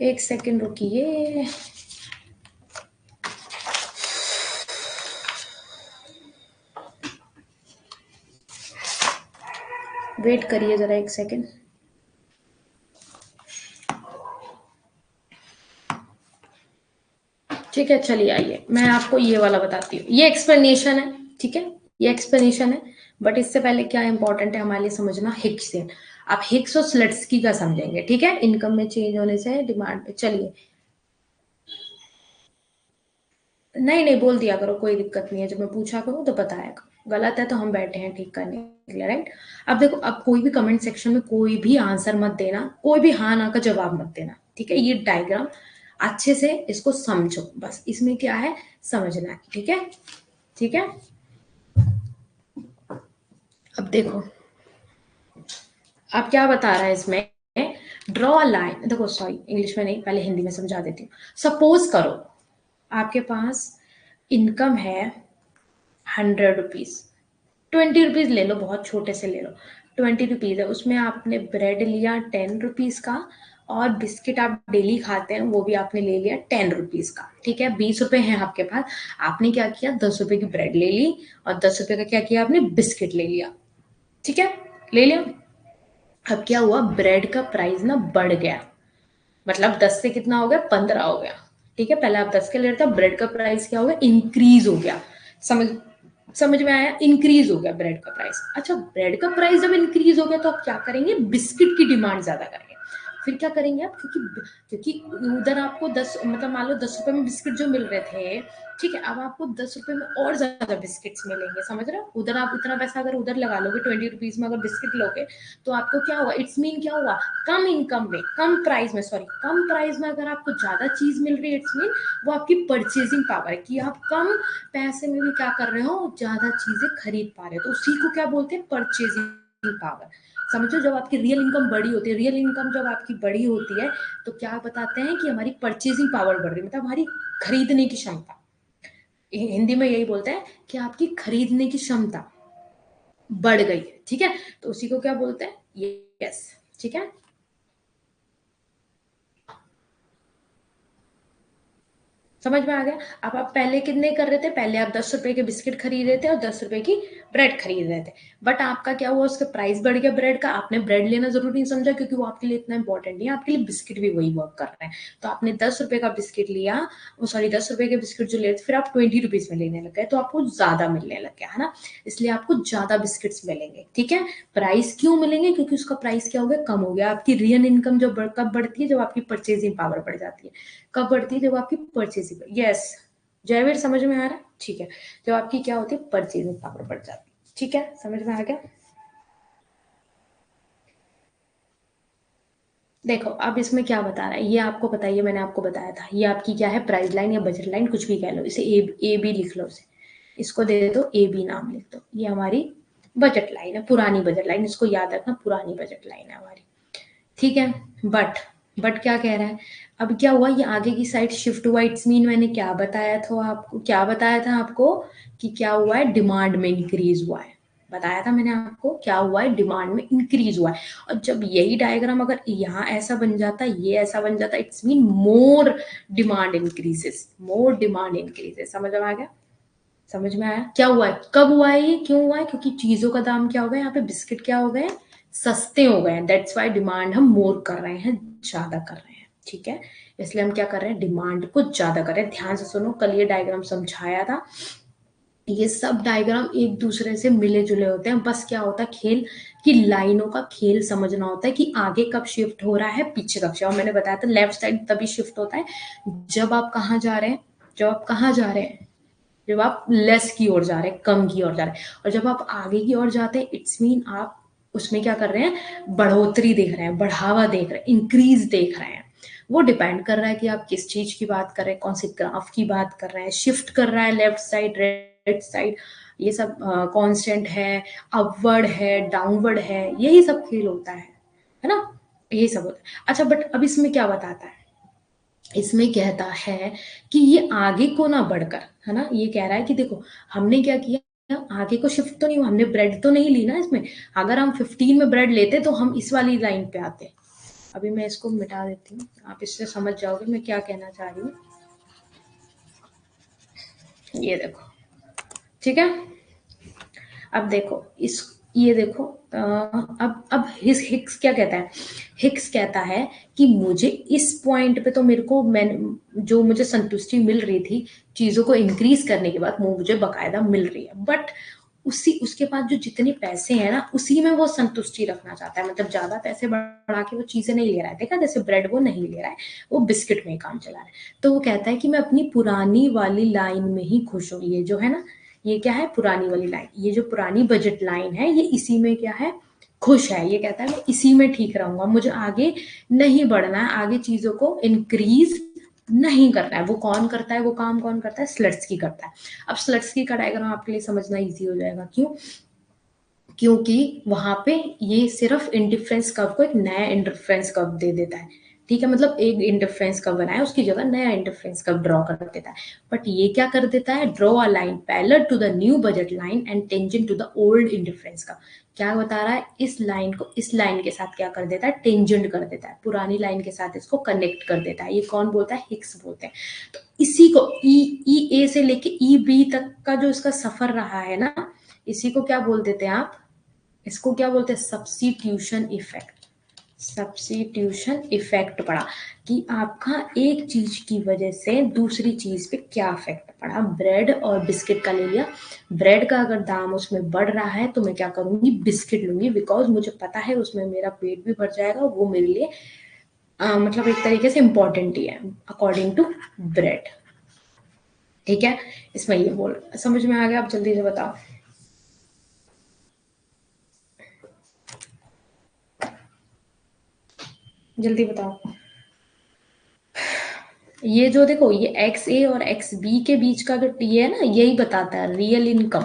एक सेकंड रुकिए। वेट करिए जरा एक सेकंड। ठीक है, चलिए आइए मैं आपको ये वाला बताती हूँ। ये एक्सप्लेनेशन है, ठीक है, ये एक्सप्लेनेशन है। बट इससे पहले क्या इंपॉर्टेंट है हमारे लिए समझना? हिक्सियन। आप हिक्स और स्लट्सकी का समझेंगे, ठीक है। इनकम में चेंज होने से डिमांड पे, चलिए। नहीं नहीं, बोल दिया करो, कोई दिक्कत नहीं है। जब मैं पूछा करूँ तो बताया करो, गलत है तो हम बैठे हैं ठीक करने के लिए, राइट। अब देखो, अब कोई भी कमेंट सेक्शन में कोई भी आंसर मत देना, कोई भी हाँ ना का जवाब मत देना, ठीक है। ये डायग्राम अच्छे से इसको समझो, बस इसमें क्या है समझना है, ठीक है, ठीक है। अब देखो, अब क्या बता रहा है इसमें? Draw a line. देखो सॉरी, इंग्लिश में नहीं, पहले हिंदी में समझा देती हूँ। सपोज करो आपके पास इनकम है 100 रुपीज, 20 रुपीज ले लो, बहुत छोटे से ले लो। 20 रुपीज है, उसमें आपने ब्रेड लिया 10 रुपीज का, और बिस्किट आप डेली खाते हैं वो भी आपने ले लिया 10 रुपीज का, ठीक है। 20 रुपए हैं आपके पास, आपने क्या किया? 10 रुपए की ब्रेड ले ली, और 10 रुपए का क्या किया आपने? बिस्किट ले लिया, ठीक है, ले लिया। अब क्या हुआ? ब्रेड का प्राइस ना बढ़ गया, मतलब 10 से कितना हो गया? 15 हो गया, ठीक है। पहले आप 10 के ले रहे थे, ब्रेड का प्राइस क्या हो गया? इंक्रीज हो गया। समझ समझ में आया? इंक्रीज हो गया ब्रेड का प्राइस। अच्छा, ब्रेड का प्राइस जब इंक्रीज हो गया तो आप क्या करेंगे? बिस्किट की डिमांड ज्यादा करेंगे। फिर क्या करेंगे आप? क्योंकि उधर आपको 10, मतलब मान लो 10 रुपए में बिस्किट जो मिल रहे थे, ठीक है, अब आपको 10 रुपए में और ज्यादा बिस्किट्स मिलेंगे, समझ रहे हो? उधर आप इतना पैसा अगर उधर लगा लोगे, 20 रुपीज में अगर बिस्किट लोगे, तो आपको क्या हुआ? इट्स मीन क्या हुआ? कम इनकम में, कम प्राइस में, सॉरी, कम प्राइस में अगर आपको ज्यादा चीज मिल रही है, इट्स मीन वो आपकी परचेजिंग पावर है, कि आप कम पैसे में भी क्या कर रहे हो? ज्यादा चीजें खरीद पा रहे हो। तो उसी को क्या बोलते हैं? Purchasing power. समझो, जब आपकी रियल इनकम बड़ी होती है, रियल इनकम जब आपकी बड़ी होती है, तो क्या बताते हैं कि हमारी परचेजिंग पावर बढ़ रही है, मतलब हमारी खरीदने की क्षमता। हिंदी में यही बोलते हैं कि आपकी खरीदने की क्षमता बढ़ गई है, ठीक है। तो उसी को क्या बोलते हैं? यस, ठीक है। समझ में आ गया? अब आप पहले कितने कर रहे थे, पहले आप 10 रुपए के बिस्किट खरीद रहे थे और 10 रुपए की ब्रेड खरीद रहे थे, बट आपका क्या हुआ, उसका प्राइस बढ़ गया ब्रेड का, आपने ब्रेड लेना जरूरी नहीं समझा क्योंकि वो आपके लिए इतना इंपॉर्टेंट नहीं है, आपके लिए बिस्किट भी वही वर्क कर रहे हैं, तो आपने 10 रुपए का बिस्किट लिया, वो सॉरी 10 रुपए के बिस्किट जो लेते फिर आप 20 रुपीज में लेने लग गए, तो आपको ज्यादा मिलने लग गया है ना, इसलिए आपको ज्यादा बिस्किट्स मिलेंगे, ठीक है। प्राइस क्यों मिलेंगे, क्योंकि उसका प्राइस क्या हो गया, कम हो गया। आपकी रियल इनकम जब कब बढ़ती है, जब आपकी परचेजिंग पावर बढ़ जाती है, कब बढ़ती है, जब आपकी परचेजिंग, यस जयवीर समझ में आ रहा है, ठीक है, जब आपकी क्या होती है, परचेजिंग पावर बढ़ जाती है, ठीक है, समझ में आ गया। देखो अब इसमें क्या बता रहा है, ये आपको पता है, ये मैंने आपको बताया था, ये आपकी क्या है, प्राइस लाइन या बजट लाइन, कुछ भी कह लो, इसे ए बी लिख लो, इसे इसको दे दो ए बी नाम लिख दो, ये हमारी बजट लाइन है, पुरानी बजट लाइन, इसको याद रखना, पुरानी बजट लाइन है हमारी, ठीक है। बट क्या कह रहा है, अब क्या हुआ, ये आगे की साइड शिफ्ट हुआ, इट्स मीन मैंने क्या बताया था आपको, क्या बताया था आपको कि क्या हुआ है, डिमांड में इंक्रीज हुआ है, बताया था मैंने आपको क्या हुआ है, डिमांड में इंक्रीज हुआ है। और जब यही डायग्राम अगर यहाँ ऐसा बन जाता, ये ऐसा बन जाता, it's mean more demand increases, more demand increases, समझ में आ गया, समझ में आया क्या हुआ है, कब हुआ है, ये क्यों हुआ है, क्योंकि चीजों का दाम क्या हो गया, यहाँ पे बिस्किट क्या हो गए, सस्ते हो गए हैं, दैट्स वाई डिमांड हम मोर कर रहे हैं, ज्यादा कर रहे हैं, ठीक है, इसलिए हम क्या कर रहे हैं, डिमांड को ज्यादा कर रहे हैं। ध्यान से सुनो, कल ये डायग्राम समझाया था, ये सब डायग्राम एक दूसरे से मिले जुले होते हैं, बस क्या होता है खेल, कि लाइनों का खेल समझना होता है कि आगे कब शिफ्ट हो रहा है, पीछे कब शिफ्ट, और मैंने बताया था लेफ्ट साइड तभी शिफ्ट होता है जब आप कहाँ जा रहे हैं, जब आप कहाँ जा रहे हैं, जब आप लेस की ओर जा रहे हैं, कम की ओर जा रहे हैं, और जब आप आगे की ओर जाते हैं, इट्स मीन आप उसमें क्या कर रहे हैं, बढ़ोतरी देख रहे हैं, बढ़ावा देख रहे हैं, इंक्रीज देख रहे हैं। वो डिपेंड कर रहा है कि आप किस चीज की बात कर रहे हैं, कौन से ग्राफ की बात कर रहे हैं, शिफ्ट कर रहा है लेफ्ट साइड राइट साइड, ये सब कांस्टेंट है, अपवर्ड है, डाउनवर्ड है, यही सब खेल होता है ना, यही सब होता है। अच्छा बट अब इसमें क्या बताता है, इसमें कहता है कि ये आगे को ना बढ़कर, है ना, ये कह रहा है कि देखो हमने क्या किया, आगे को शिफ्ट तो नहीं हुआ, हमने ब्रेड तो नहीं ली ना इसमें, अगर हम 15 में ब्रेड लेते तो हम इस वाली लाइन पे आते। अभी मैं इसको मिटा देती हूँ, आप इससे समझ जाओगे मैं क्या कहना चाह रही हूँ, ये देखो, ठीक है। अब देखो इस, ये देखो अब हिक्स क्या कहता है, हिक्स कहता है कि मुझे इस पॉइंट पे तो मेरे को, मैं जो मुझे संतुष्टि मिल रही थी चीजों को इंक्रीज करने के बाद, वो मुझे बकायदा मिल रही है, बट उसी उसके बाद जो जितने पैसे हैं ना, उसी में वो संतुष्टि रखना चाहता है, मतलब ज्यादा पैसे बढ़ा के वो चीजें नहीं ले रहा है, देखा जैसे ब्रेड वो नहीं ले रहा है, वो बिस्किट में ही काम चला रहा है, तो वो कहता है कि मैं अपनी पुरानी वाली लाइन में ही खुश हूँ, ये जो है ना, ये क्या है, पुरानी वाली लाइन, ये जो पुरानी बजट लाइन है, ये इसी में क्या है, खुश है, ये कहता है मैं इसी में ठीक रहूंगा, मुझे आगे नहीं बढ़ना है, आगे चीजों को इंक्रीज नहीं करना है। वो कौन करता है, वो काम कौन करता है, स्लट्सकी करता है। अब स्लट्सकी का डायग्राम आपके लिए समझना इजी हो जाएगा, क्यों, क्योंकि वहां पे ये सिर्फ इंडिफरेंस कर्व को एक नया इंडिफरेंस कर्व दे देता है, ठीक है, मतलब एक इंटरफ्रेंस कर्व बनाया उसकी जगह नया इंटरफ्रेंस कर्व ड्रॉ कर देता है, बट ये क्या कर देता है, draw a line parallel to the new budget line and tangent to the old interference का, क्या बता रहा है, इस लाइन को इस लाइन के साथ क्या कर देता है, टेंजेंट कर देता है, पुरानी लाइन के साथ इसको कनेक्ट कर देता है, ये कौन बोलता है, हिक्स बोलते हैं। तो इसी को ई ए से लेके ई बी तक का जो इसका सफर रहा है ना, इसी को क्या बोल देते हैं आप, इसको क्या बोलते हैं, सब्स्टिट्यूशन इफेक्ट, सब्स्टिट्यूशन इफेक्ट पड़ा, कि आपका एक चीज की वजह से दूसरी चीज पे क्या इफेक्ट पड़ा, ब्रेड और बिस्किट का ले लिया, ब्रेड का अगर दाम उसमें बढ़ रहा है तो मैं क्या करूंगी, बिस्किट लूंगी, बिकॉज मुझे पता है उसमें मेरा पेट भी भर जाएगा, वो मेरे लिए मतलब एक तरीके से इंपॉर्टेंट ही है अकॉर्डिंग टू ब्रेड, ठीक है। इसमें ये बोल समझ में आ गया, आप जल्दी से बताओ, जल्दी बताओ। ये जो देखो, ये एक्स ए और एक्स बी के बीच का जो टी है ना, यही बताता है रियल इनकम,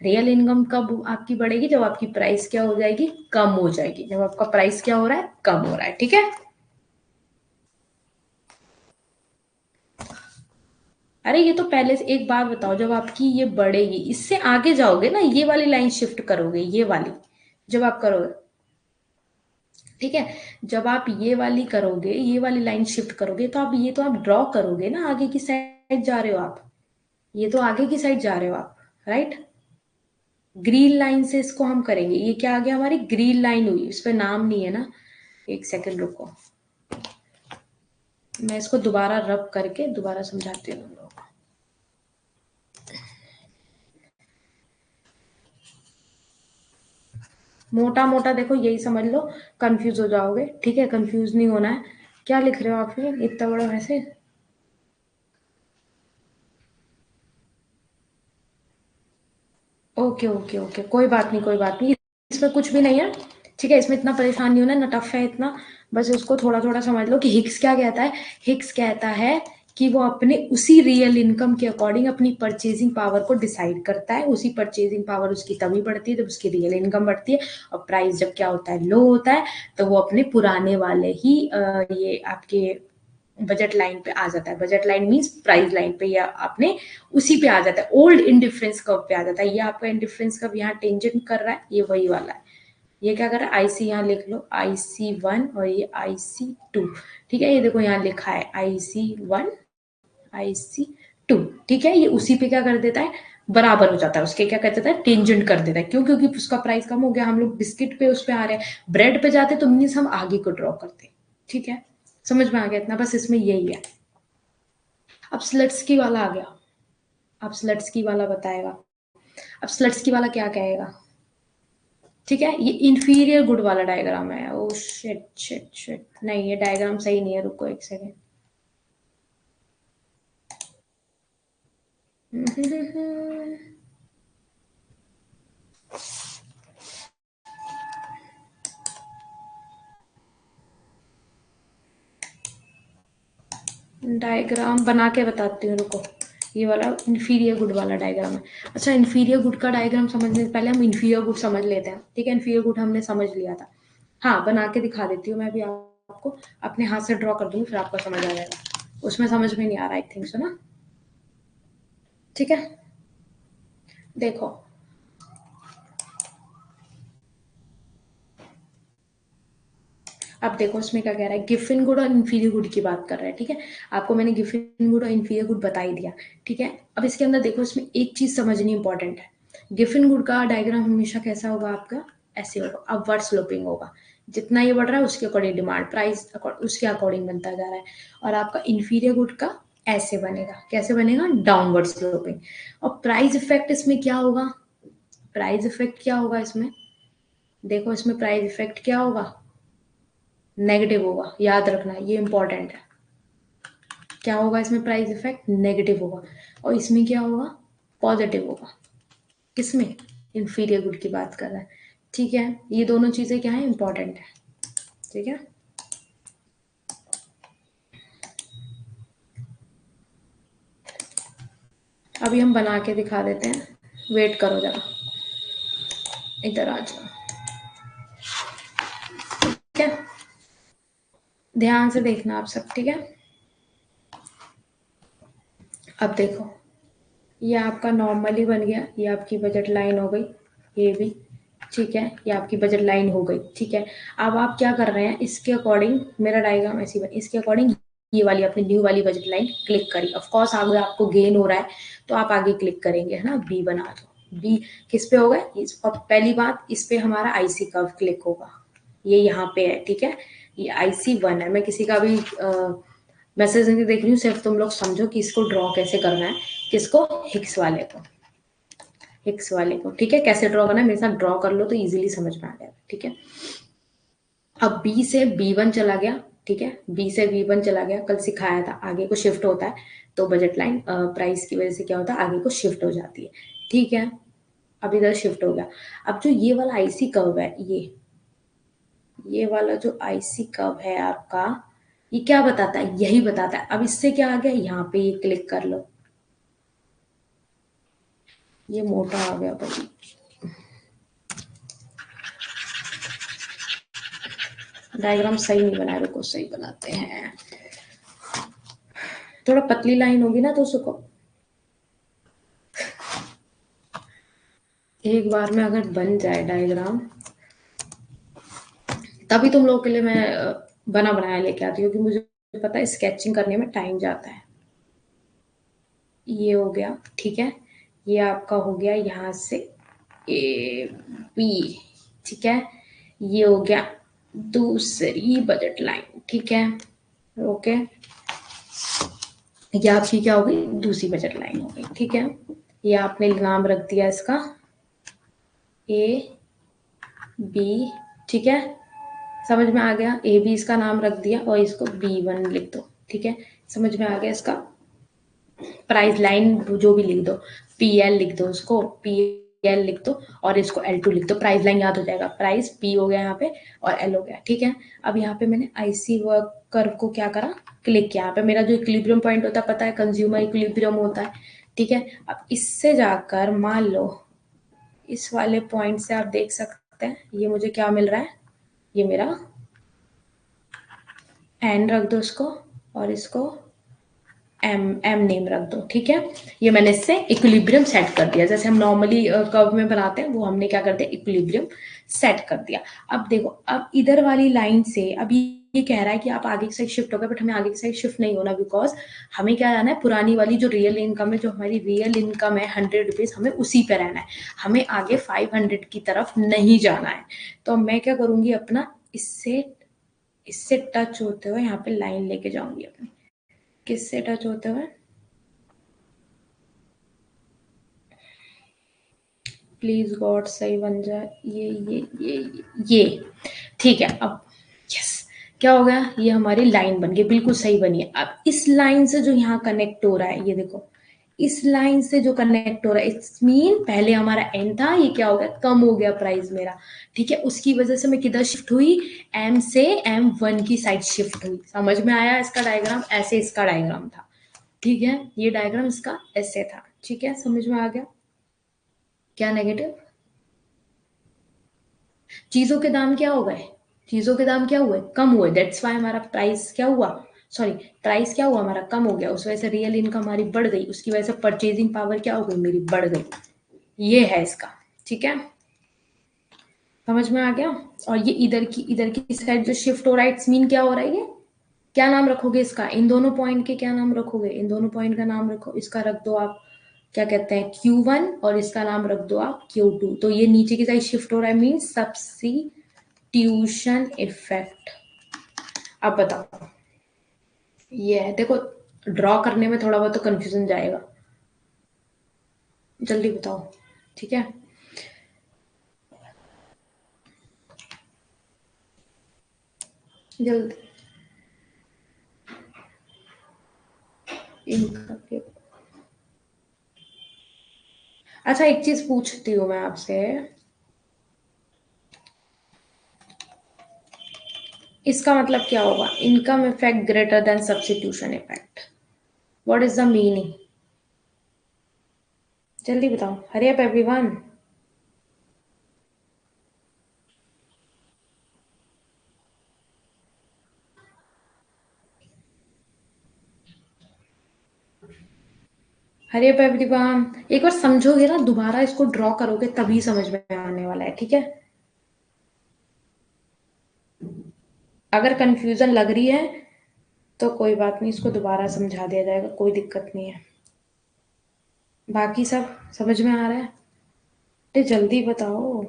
रियल इनकम कब आपकी बढ़ेगी, जब आपकी प्राइस क्या हो जाएगी, कम हो जाएगी, जब आपका प्राइस क्या हो रहा है, कम हो रहा है, ठीक है। अरे ये तो पहले से, एक बात बताओ, जब आपकी ये बढ़ेगी, इससे आगे जाओगे ना, ये वाली लाइन शिफ्ट करोगे, ये वाली जब आप करोगे, ठीक है, जब आप ये वाली करोगे, ये वाली लाइन शिफ्ट करोगे, तो आप ये तो आप ड्रॉ करोगे ना आगे की साइड, साइड जा रहे हो आप, ये तो आगे की साइड जा रहे हो आप, राइट। ग्रीन लाइन से इसको हम करेंगे, ये क्या आ गया हमारी ग्रीन लाइन हुई, इस पे नाम नहीं है ना, एक सेकंड रुको, मैं इसको दोबारा रब करके दोबारा समझाती हूँ तुम लोगों को। मोटा मोटा देखो यही समझ लो, कंफ्यूज हो जाओगे, ठीक है, कंफ्यूज नहीं होना है। क्या लिख रहे हो आप, ये इतना बड़ा मैसेज? ओके ओके ओके, कोई बात नहीं, कोई बात नहीं, इसमें कुछ भी नहीं है, ठीक है, इसमें इतना परेशान नहीं होना, ना टफ है इतना, बस उसको थोड़ा थोड़ा समझ लो कि हिक्स क्या कहता है। हिक्स कहता है कि वो अपने उसी रियल इनकम के अकॉर्डिंग अपनी परचेजिंग पावर को डिसाइड करता है, उसी परचेजिंग पावर उसकी तभी बढ़ती है जब उसकी रियल इनकम बढ़ती है, और प्राइस जब क्या होता है, लो होता है, तो वो अपने पुराने वाले ही ये आपके बजट लाइन पे आ जाता है। Budget line means price line पे, या आपने उसी पे आ जाता है, ओल्ड इंडिफरेंस कर्व पे आ जाता है। ये आपका इंडिफरेंस कर्व यहाँ टेंजेंट कर रहा है, ये वही वाला है। ये क्या कर रहा है, आईसी यहाँ लिख लो, IC1 और ये IC2, ठीक है, ये देखो यहाँ लिखा है IC1 IC2, ठीक है, ये उसी पे क्या कर देता है, बराबर हो जाता है उसके, क्या कर देता है, टेंजेंट कर देता है। क्यों? क्योंकि उसका प्राइस कम हो गया, हम लोग बिस्किट पे उस पे आ रहे हैं, ब्रेड पे जाते तो मीन्स हम आगे को ड्रॉ करते, ठीक है, समझ में आ गया इतना, बस इसमें यही है। अब स्लट्सकी वाला आ गया, अब स्लट्सकी वाला बताएगा, अब स्लट्सकी वाला क्या कहेगा, ठीक है, ये इंफीरियर गुड वाला डायग्राम है। ओ शिट शिट शिट, नहीं ये डायग्राम सही नहीं है, रुको एक सेकेंड। डायग्राम बना के बताती हूँ, रुको, ये वाला इन्फीरियर गुड वाला डायग्राम है। अच्छा, इन्फीरियर गुड का डायग्राम समझने से पहले हम इन्फीरियर गुड समझ लेते हैं, ठीक है, इन्फीरियर गुड हमने समझ लिया था। हाँ, बना के दिखा देती हूँ मैं भी आपको, अपने हाथ से ड्रॉ कर दूंगी, फिर आपको समझ आ जाएगा। उसमें समझ में नहीं आ रहा, आई थिंक सो ना, ठीक है, देखो, अब देखो इसमें क्या कह रहा है, गिफिन गुड और इन्फीरियर गुड की बात कर रहा है, ठीक है, आपको मैंने गिफिन गुड और इन्फीरियर गुड बता ही दिया, ठीक है। अब इसके अंदर देखो, इसमें एक चीज समझनी इंपॉर्टेंट है, गिफिन गुड का डायग्राम हमेशा कैसा होगा आपका, ऐसे होगा, अपवर्ड स्लोपिंग होगा, जितना ये बढ़ रहा है उसके अकॉर्डिंग डिमांड प्राइस उसके अकॉर्डिंग बनता जा रहा है, और आपका इन्फीरियर गुड का ऐसे बनेगा, कैसे बनेगा, डाउनवर्ड स्लोपिंग। और प्राइस इफेक्ट इसमें क्या होगा, प्राइस इफेक्ट क्या होगा इसमें, देखो इसमें प्राइस इफेक्ट क्या होगा, नेगेटिव होगा, याद रखना ये इंपॉर्टेंट है। क्या होगा इसमें, प्राइस इफेक्ट नेगेटिव होगा, और इसमें क्या होगा, पॉजिटिव होगा। किसमें, इंफीरियर गुड की बात कर रहा है, ठीक है, ये दोनों चीजें क्या है, इंपॉर्टेंट है, ठीक है। अभी हम बना के दिखा देते हैं, वेट करो जरा, इधर आ जाओ, ठीक है, ध्यान से देखना आप सब, ठीक है। अब देखो, ये आपका नॉर्मली बन गया, ये आपकी बजट लाइन हो गई, ये भी, ठीक है, ये आपकी बजट लाइन हो गई, ठीक है। अब आप क्या कर रहे हैं, इसके अकॉर्डिंग मेरा डायग्राम ऐसी बन, इसके अकॉर्डिंग ये वाली अपनी न्यू वाली बजट लाइन क्लिक करी, ऑफ कोर्स आगे आपको गेन हो रहा है तो आप आगे क्लिक करेंगे, है ना, बी बना दो, बी किस पे होगा, और पहली बात इस पे हमारा आईसी कर्व क्लिक होगा, ये यहाँ पे है, ठीक है, ये IC1 है, मैं किसी का भी मैसेज नहीं देख रही हूँ, सिर्फ तुम लोग समझो कि इसको ड्रॉ कैसे करना है, किसको, हिक्स वाले को, हिक्स वाले को, ठीक है, कैसे ड्रॉ करना है, मेरे साथ ड्रॉ कर लो तो इजीली समझ में आ जाएगा, ठीक है। अब बी से B1 चला गया, ठीक है, बी से B1 चला गया, कल सिखाया था, आगे को शिफ्ट होता है, तो बजट लाइन प्राइस की वजह से क्या होता है, आगे को शिफ्ट हो जाती है, ठीक है। अब इधर शिफ्ट हो गया, अब जो ये वाला आईसी कर्व है, ये वाला जो आईसी कर्व है आपका, ये क्या बताता है, यही बताता है। अब इससे क्या आ गया, यहाँ पे ये क्लिक कर लो, ये मोटा आ गया भाई, डायग्राम सही नहीं बनाया, रुको सही बनाते हैं, थोड़ा पतली लाइन होगी ना तो उसको एक बार में अगर बन जाए डायग्राम, तभी तुम लोगों के लिए मैं बना बनाया लेके आती हूँ, क्योंकि मुझे पता है स्केचिंग करने में टाइम जाता है। ये हो गया, ठीक है। ये आपका हो गया यहाँ से ए बी, ठीक है। ये हो गया दूसरी बजट लाइन, ठीक है। ओके, ये आपकी क्या हो गई, दूसरी बजट लाइन हो गई, ठीक है। ये आपने नाम रख दिया इसका ए बी, ठीक है। समझ में आ गया, ए बी इसका नाम रख दिया और इसको B1 लिख दो, ठीक है। समझ में आ गया। इसका प्राइस लाइन जो भी लिख दो, PL लिख दो, उसको PL लिख दो और इसको L2 लिख दो, प्राइस लाइन याद हो जाएगा। प्राइस P हो गया यहाँ पे और L हो गया, ठीक है। अब यहाँ पे मैंने IC वर्क कर्व को क्या करा, क्लिक किया। यहाँ पे मेरा जो इक्विलिब्रियम पॉइंट होता है पता है, कंज्यूमर इक्विलिब्रियम होता है, ठीक है। अब इससे जाकर मान लो इस वाले पॉइंट से आप देख सकते हैं ये मुझे क्या मिल रहा है, ये मेरा एन रख दो इसको और इसको एम नेम रख दो, ठीक है। ये मैंने इससे इक्विलिब्रियम सेट कर दिया, जैसे हम नॉर्मली कर्व में बनाते हैं वो हमने क्या कर दिया, इक्विलिब्रियम सेट कर दिया। अब देखो, अब इधर वाली लाइन से अब ये कह रहा है कि आप आगे की साइड शिफ्ट हो गए, बट हमें आगे की साइड शिफ्ट नहीं होना, बिकॉज हमें क्या जाना है, पुरानी वाली जो रियल इनकम है, जो हमारी रियल इनकम है 100 रुपीज, हमें उसी पे रहना है, हमें आगे 500 की तरफ नहीं जाना है। तो मैं क्या करूंगी, अपना इससे इससे टच होते हुए यहाँ पे लाइन लेके जाऊंगी अपनी। किससे टच होते हुए, प्लीज गॉड सही बन जाए, ये ठीक है। अब यस, क्या हो गया, ये हमारी लाइन बन गई, बिल्कुल सही बनी है। अब इस लाइन से जो यहाँ कनेक्ट हो रहा है, ये देखो, इस लाइन से जो कनेक्ट हो रहा है, इट्स मीन पहले हमारा एन था, ये क्या हो गया, कम हो गया प्राइस मेरा, ठीक है। उसकी वजह से मैं किधर शिफ्ट हुई, एम से M1 की साइड शिफ्ट हुई। समझ में आया इसका डायग्राम, ऐसे इसका डायग्राम था, ठीक है। ये डायग्राम इसका ऐसे था, ठीक है। समझ में आ गया, क्या नेगेटिव, चीजों के दाम क्या हो गए, चीजों के दाम क्या हुए, कम हुए, दैट्स वाई हमारा प्राइस क्या हुआ, सॉरी, प्राइस क्या हुआ हमारा, कम हो गया। उस वजह से रियल इनकम हमारी बढ़ गई, उसकी वजह से परचेजिंग पावर क्या हो गई, मेरी बढ़ गई। ये है इसका, ठीक है। समझ में आ गया। और ये इधर की साइड जो शिफ्ट हो रहा है, इट्स मीन क्या हो रहा है, ये क्या नाम रखोगे इसका, इन दोनों पॉइंट के क्या नाम रखोगे, इन दोनों पॉइंट का नाम रखो, इसका रख दो आप क्या कहते हैं, Q1, और इसका नाम रख दो आप Q2। तो ये नीचे की साइड शिफ्ट हो रहा है, मीन्स सब्स्टिट्यूशन इफेक्ट। अब बताओ, ये है, देखो ड्रॉ करने में थोड़ा बहुत तो कंफ्यूजन जाएगा, जल्दी बताओ, ठीक है। जल्दी, इनका अच्छा, एक चीज पूछती हूँ मैं आपसे, इसका मतलब क्या होगा, income effect greater than substitution effect, what is the meaning, जल्दी बताओ, hurry up everyone. Hurry up everyone, एक बार समझोगे ना, दोबारा इसको ड्रॉ करोगे तभी समझ में आने वाला है, ठीक है। अगर कंफ्यूजन लग रही है तो कोई बात नहीं, इसको दोबारा समझा दिया जाएगा, कोई दिक्कत नहीं है। बाकी सब समझ में आ रहा है, तो जल्दी बताओ।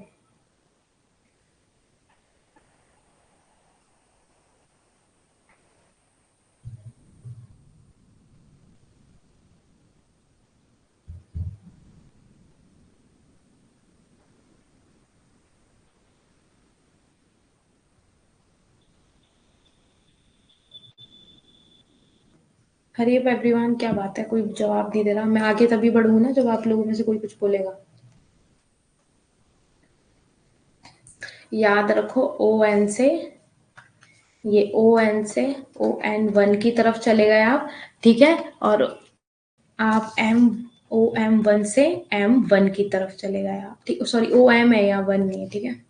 हरी अप एवरीवन, क्या बात है, कोई जवाब नहीं दे रहा, मैं आगे तभी बढ़ूंगा ना जब आप लोगों में से कोई कुछ बोलेगा। याद रखो, ON से, ये ON से ON1 की तरफ चले गए आप, ठीक है। और आप OM1 से M1 की तरफ चले गए आप, ठीक, सॉरी OM है या 1 नहीं है, ठीक है।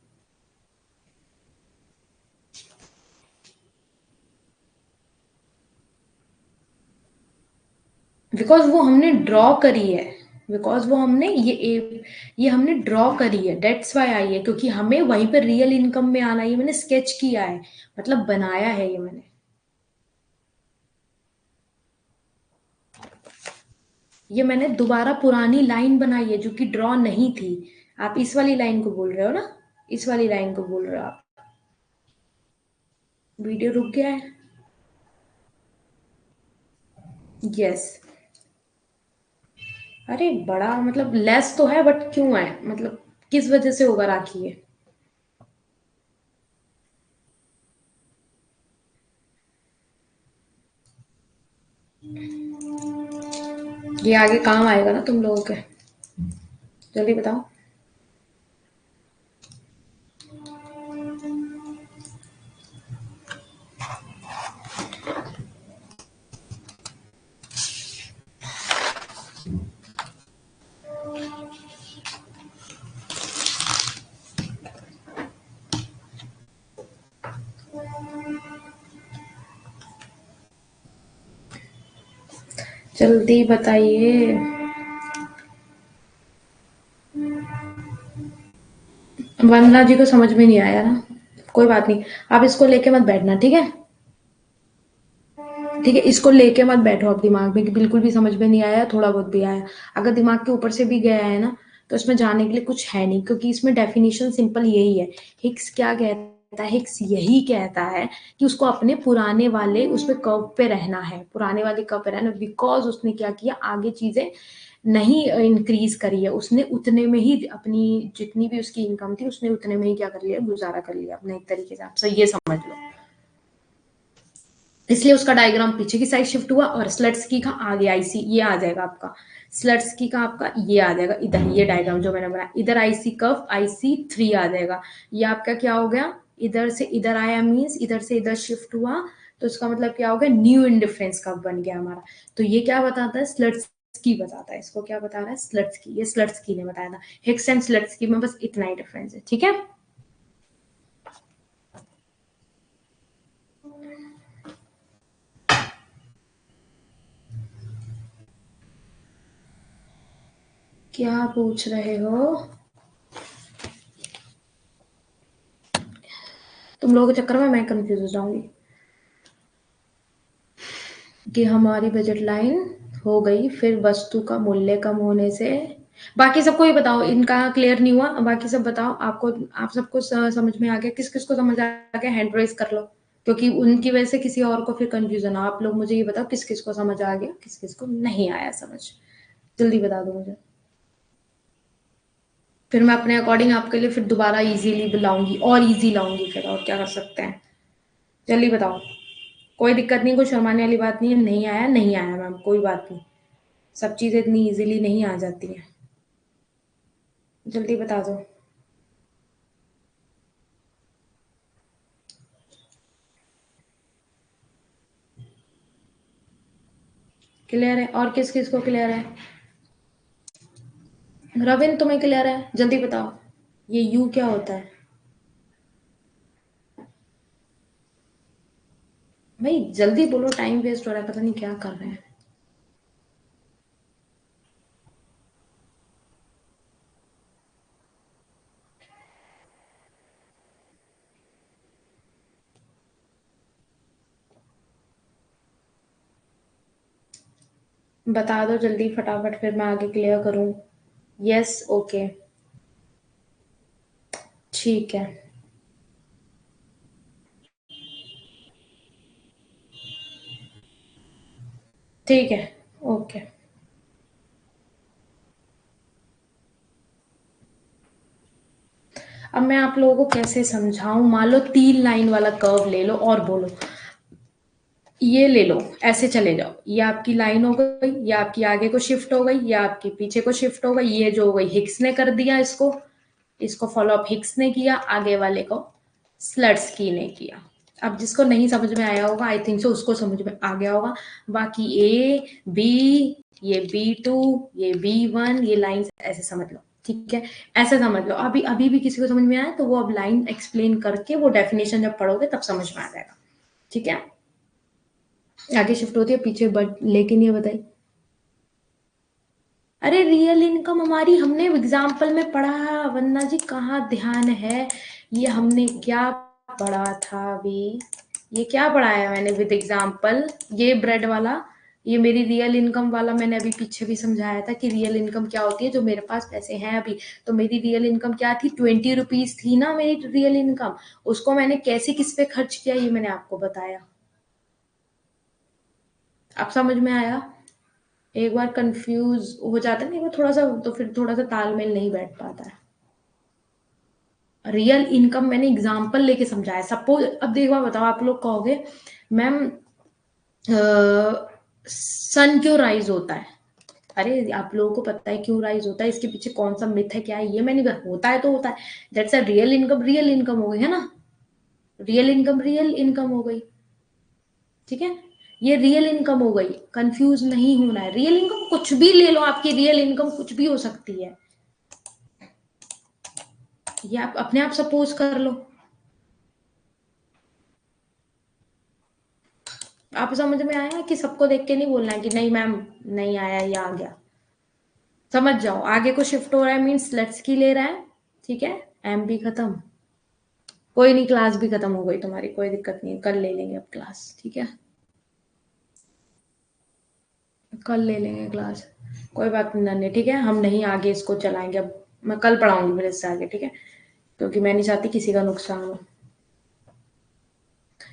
बिकॉज वो हमने ड्रॉ करी है, बिकॉज वो हमने ये हमने ड्रॉ करी है, डेट्स वाई आई है, क्योंकि हमें वहीं पर रियल इनकम में आना है, ये मैंने स्केच किया है, मतलब बनाया है ये मैंने, ये मैंने दोबारा पुरानी लाइन बनाई है जो कि ड्रॉ नहीं थी। आप इस वाली लाइन को बोल रहे हो ना, इस वाली लाइन को बोल रहे हो आप। वीडियो रुक गया है। यस। अरे बड़ा मतलब लेस तो है बट क्यों है, मतलब किस वजह से होगा राखी है। ये आगे काम आएगा ना तुम लोगों के, जल्दी बताओ। जल्दी बताइए। वंदना जी को समझ में नहीं आया ना, कोई बात नहीं। आप इसको लेके मत बैठना, ठीक है। ठीक है, इसको लेके मत बैठो आप दिमाग में कि बिल्कुल भी समझ में नहीं आया, थोड़ा बहुत भी आया। अगर दिमाग के ऊपर से भी गया है ना, तो इसमें जाने के लिए कुछ है नहीं, क्योंकि इसमें डेफिनेशन सिंपल यही है। हिग्स क्या कहता है, हिग्स यही कहता है कि उसको अपने पुराने वाले उस पे कर्व पे रहना है, पुराने वाले कर्व पे रहना, बिकॉज उसने क्या किया, आगे चीजें नहीं इंक्रीज करी है, उसने उतने में ही अपनी जितनी भी उसकी इनकम थी उसने उतने में ही क्या कर लिया, गुजारा कर लिया अपने एक तरीके से, आप सही ये समझ लो। इसलिए उसका डायग्राम पीछे की साइड शिफ्ट हुआ और स्लट्सकी का आगे आईसी ये आ जाएगा आपका, स्लट्सकी का आपका ये आ जाएगा इधर, ये डायग्राम जो मैंने बनाया इधर आईसी कर्व IC3 आ जाएगा। ये आपका क्या हो गया, इधर से इधर आया मीन्स इधर से इधर शिफ्ट हुआ, तो इसका मतलब क्या हो गया, न्यू इंडिफरेंस कर्व बन गया हमारा। तो ये क्या बताता है, स्लट्सकी बताता है, इसको क्या बता रहा है, स्लट्सकी, ये स्लट्सकी ने बताया था। हिग्स एंड स्लट्सकी में बस इतना ही डिफरेंस है, ठीक है। क्या पूछ रहे हो तुम लोगों के चक्कर में मैं कंफ्यूज हो जाऊंगी कि हमारी बजट लाइन हो गई, फिर वस्तु का मूल्य कम होने से। बाकी सबको ये बताओ, इनका क्लियर नहीं हुआ, बाकी सब बताओ। आपको, आप सबको समझ में आ गया, किस किस को समझ आ गया हैंड रेज कर लो, क्योंकि उनकी वजह से किसी और को फिर कंफ्यूजन हो। आप लोग मुझे ये बताओ किस किस को समझ आ गया, किस किस को नहीं आया समझ, जल्दी बता दो मुझे। फिर मैं अपने अकॉर्डिंग आपके लिए फिर दोबारा इजीली बुलाऊंगी और इजी लाऊंगी फिर, और क्या कर सकते हैं। जल्दी बताओ, कोई दिक्कत नहीं, कोई शर्माने वाली बात नहीं है। नहीं आया नहीं आया मैम, कोई बात नहीं, सब चीजें इतनी इजीली नहीं आ जाती हैं। जल्दी बता दो। क्लियर है, और किस किस को क्लियर है। रविंद्र तुम्हें क्लियर है, जल्दी बताओ ये यू क्या होता है। भाई जल्दी बोलो, टाइम वेस्ट हो रहा है, पता नहीं क्या कर रहे हैं। बता दो जल्दी फटाफट, फिर मैं आगे क्लियर करूं। यस ओके, ठीक है। ठीक है, ओके। अब मैं आप लोगों को कैसे समझाऊं, मान लो 3 लाइन वाला कर्व ले लो और बोलो, ये ले लो, ऐसे चले जाओ, ये आपकी लाइन हो गई, ये आपकी आगे को शिफ्ट हो गई, ये आपके पीछे को शिफ्ट हो गई, ये जो हो गई हिग्स ने कर दिया इसको, इसको फॉलो अप हिग्स ने किया, आगे वाले को स्लट्सकी ने किया। अब जिसको नहीं समझ में आया होगा, आई थिंक सो उसको समझ में आ गया होगा। बाकी A B, ये B2, ये B1, ये लाइन ऐसे समझ लो, ठीक है। ऐसे समझ लो, अभी अभी भी किसी को समझ में आया तो वो अब लाइन एक्सप्लेन करके वो डेफिनेशन जब पढ़ोगे तब समझ में आ जाएगा, ठीक है। आगे शिफ्ट होती है पीछे, बट लेकिन ये बताइए। अरे रियल इनकम हमारी हमने एग्जाम्पल में पढ़ा, वंदना जी कहाँ ध्यान है। ये हमने क्या पढ़ा था अभी, ये क्या पढ़ाया मैंने विद एग्जाम्पल, ये ब्रेड वाला, ये मेरी रियल इनकम वाला मैंने अभी पीछे भी समझाया था कि रियल इनकम क्या होती है, जो मेरे पास पैसे हैं अभी। तो मेरी रियल इनकम क्या थी, 20 रुपीज थी ना मेरी रियल इनकम। उसको मैंने कैसे किस पे खर्च किया ये मैंने आपको बताया। अब समझ में आया? एक बार कंफ्यूज हो जाता है ना एक बार थोड़ा सा, तो फिर थोड़ा सा तालमेल नहीं बैठ पाता है। रियल इनकम मैंने एग्जाम्पल लेके समझाया। सपोज अब देखो, बताओ, आप लोग कहोगे मैम सन क्यों राइज होता है? अरे आप लोगों को पता है क्यों राइज होता है, इसके पीछे कौन सा मिथ है, क्या है, ये मैं नहीं होता है तो होता है। That's a real income, real income हो गई है ना। रियल इनकम, रियल इनकम हो गई। ठीक है, ये रियल इनकम हो गई, कंफ्यूज नहीं होना है। रियल इनकम कुछ भी ले लो, आपकी रियल इनकम कुछ भी हो सकती है। ये आप अपने आप सपोज कर लो। आप समझ में आया कि सबको देख के नहीं बोलना है कि नहीं मैम नहीं आया, ये आ गया। समझ जाओ, आगे को शिफ्ट हो रहा है मीन्स लेट्स की ले रहा है। ठीक है, एम भी खत्म। कोई नहीं, क्लास भी खत्म हो गई तुम्हारी, कोई दिक्कत नहीं है, कल ले लेंगे अब क्लास। ठीक है, कल ले लेंगे क्लास, कोई बात नहीं। ठीक है, हम नहीं आगे इसको चलाएंगे अब। मैं कल पढ़ाऊंगी फिर इससे आगे, ठीक है, क्योंकि मैं नहीं चाहती किसी का नुकसान हो।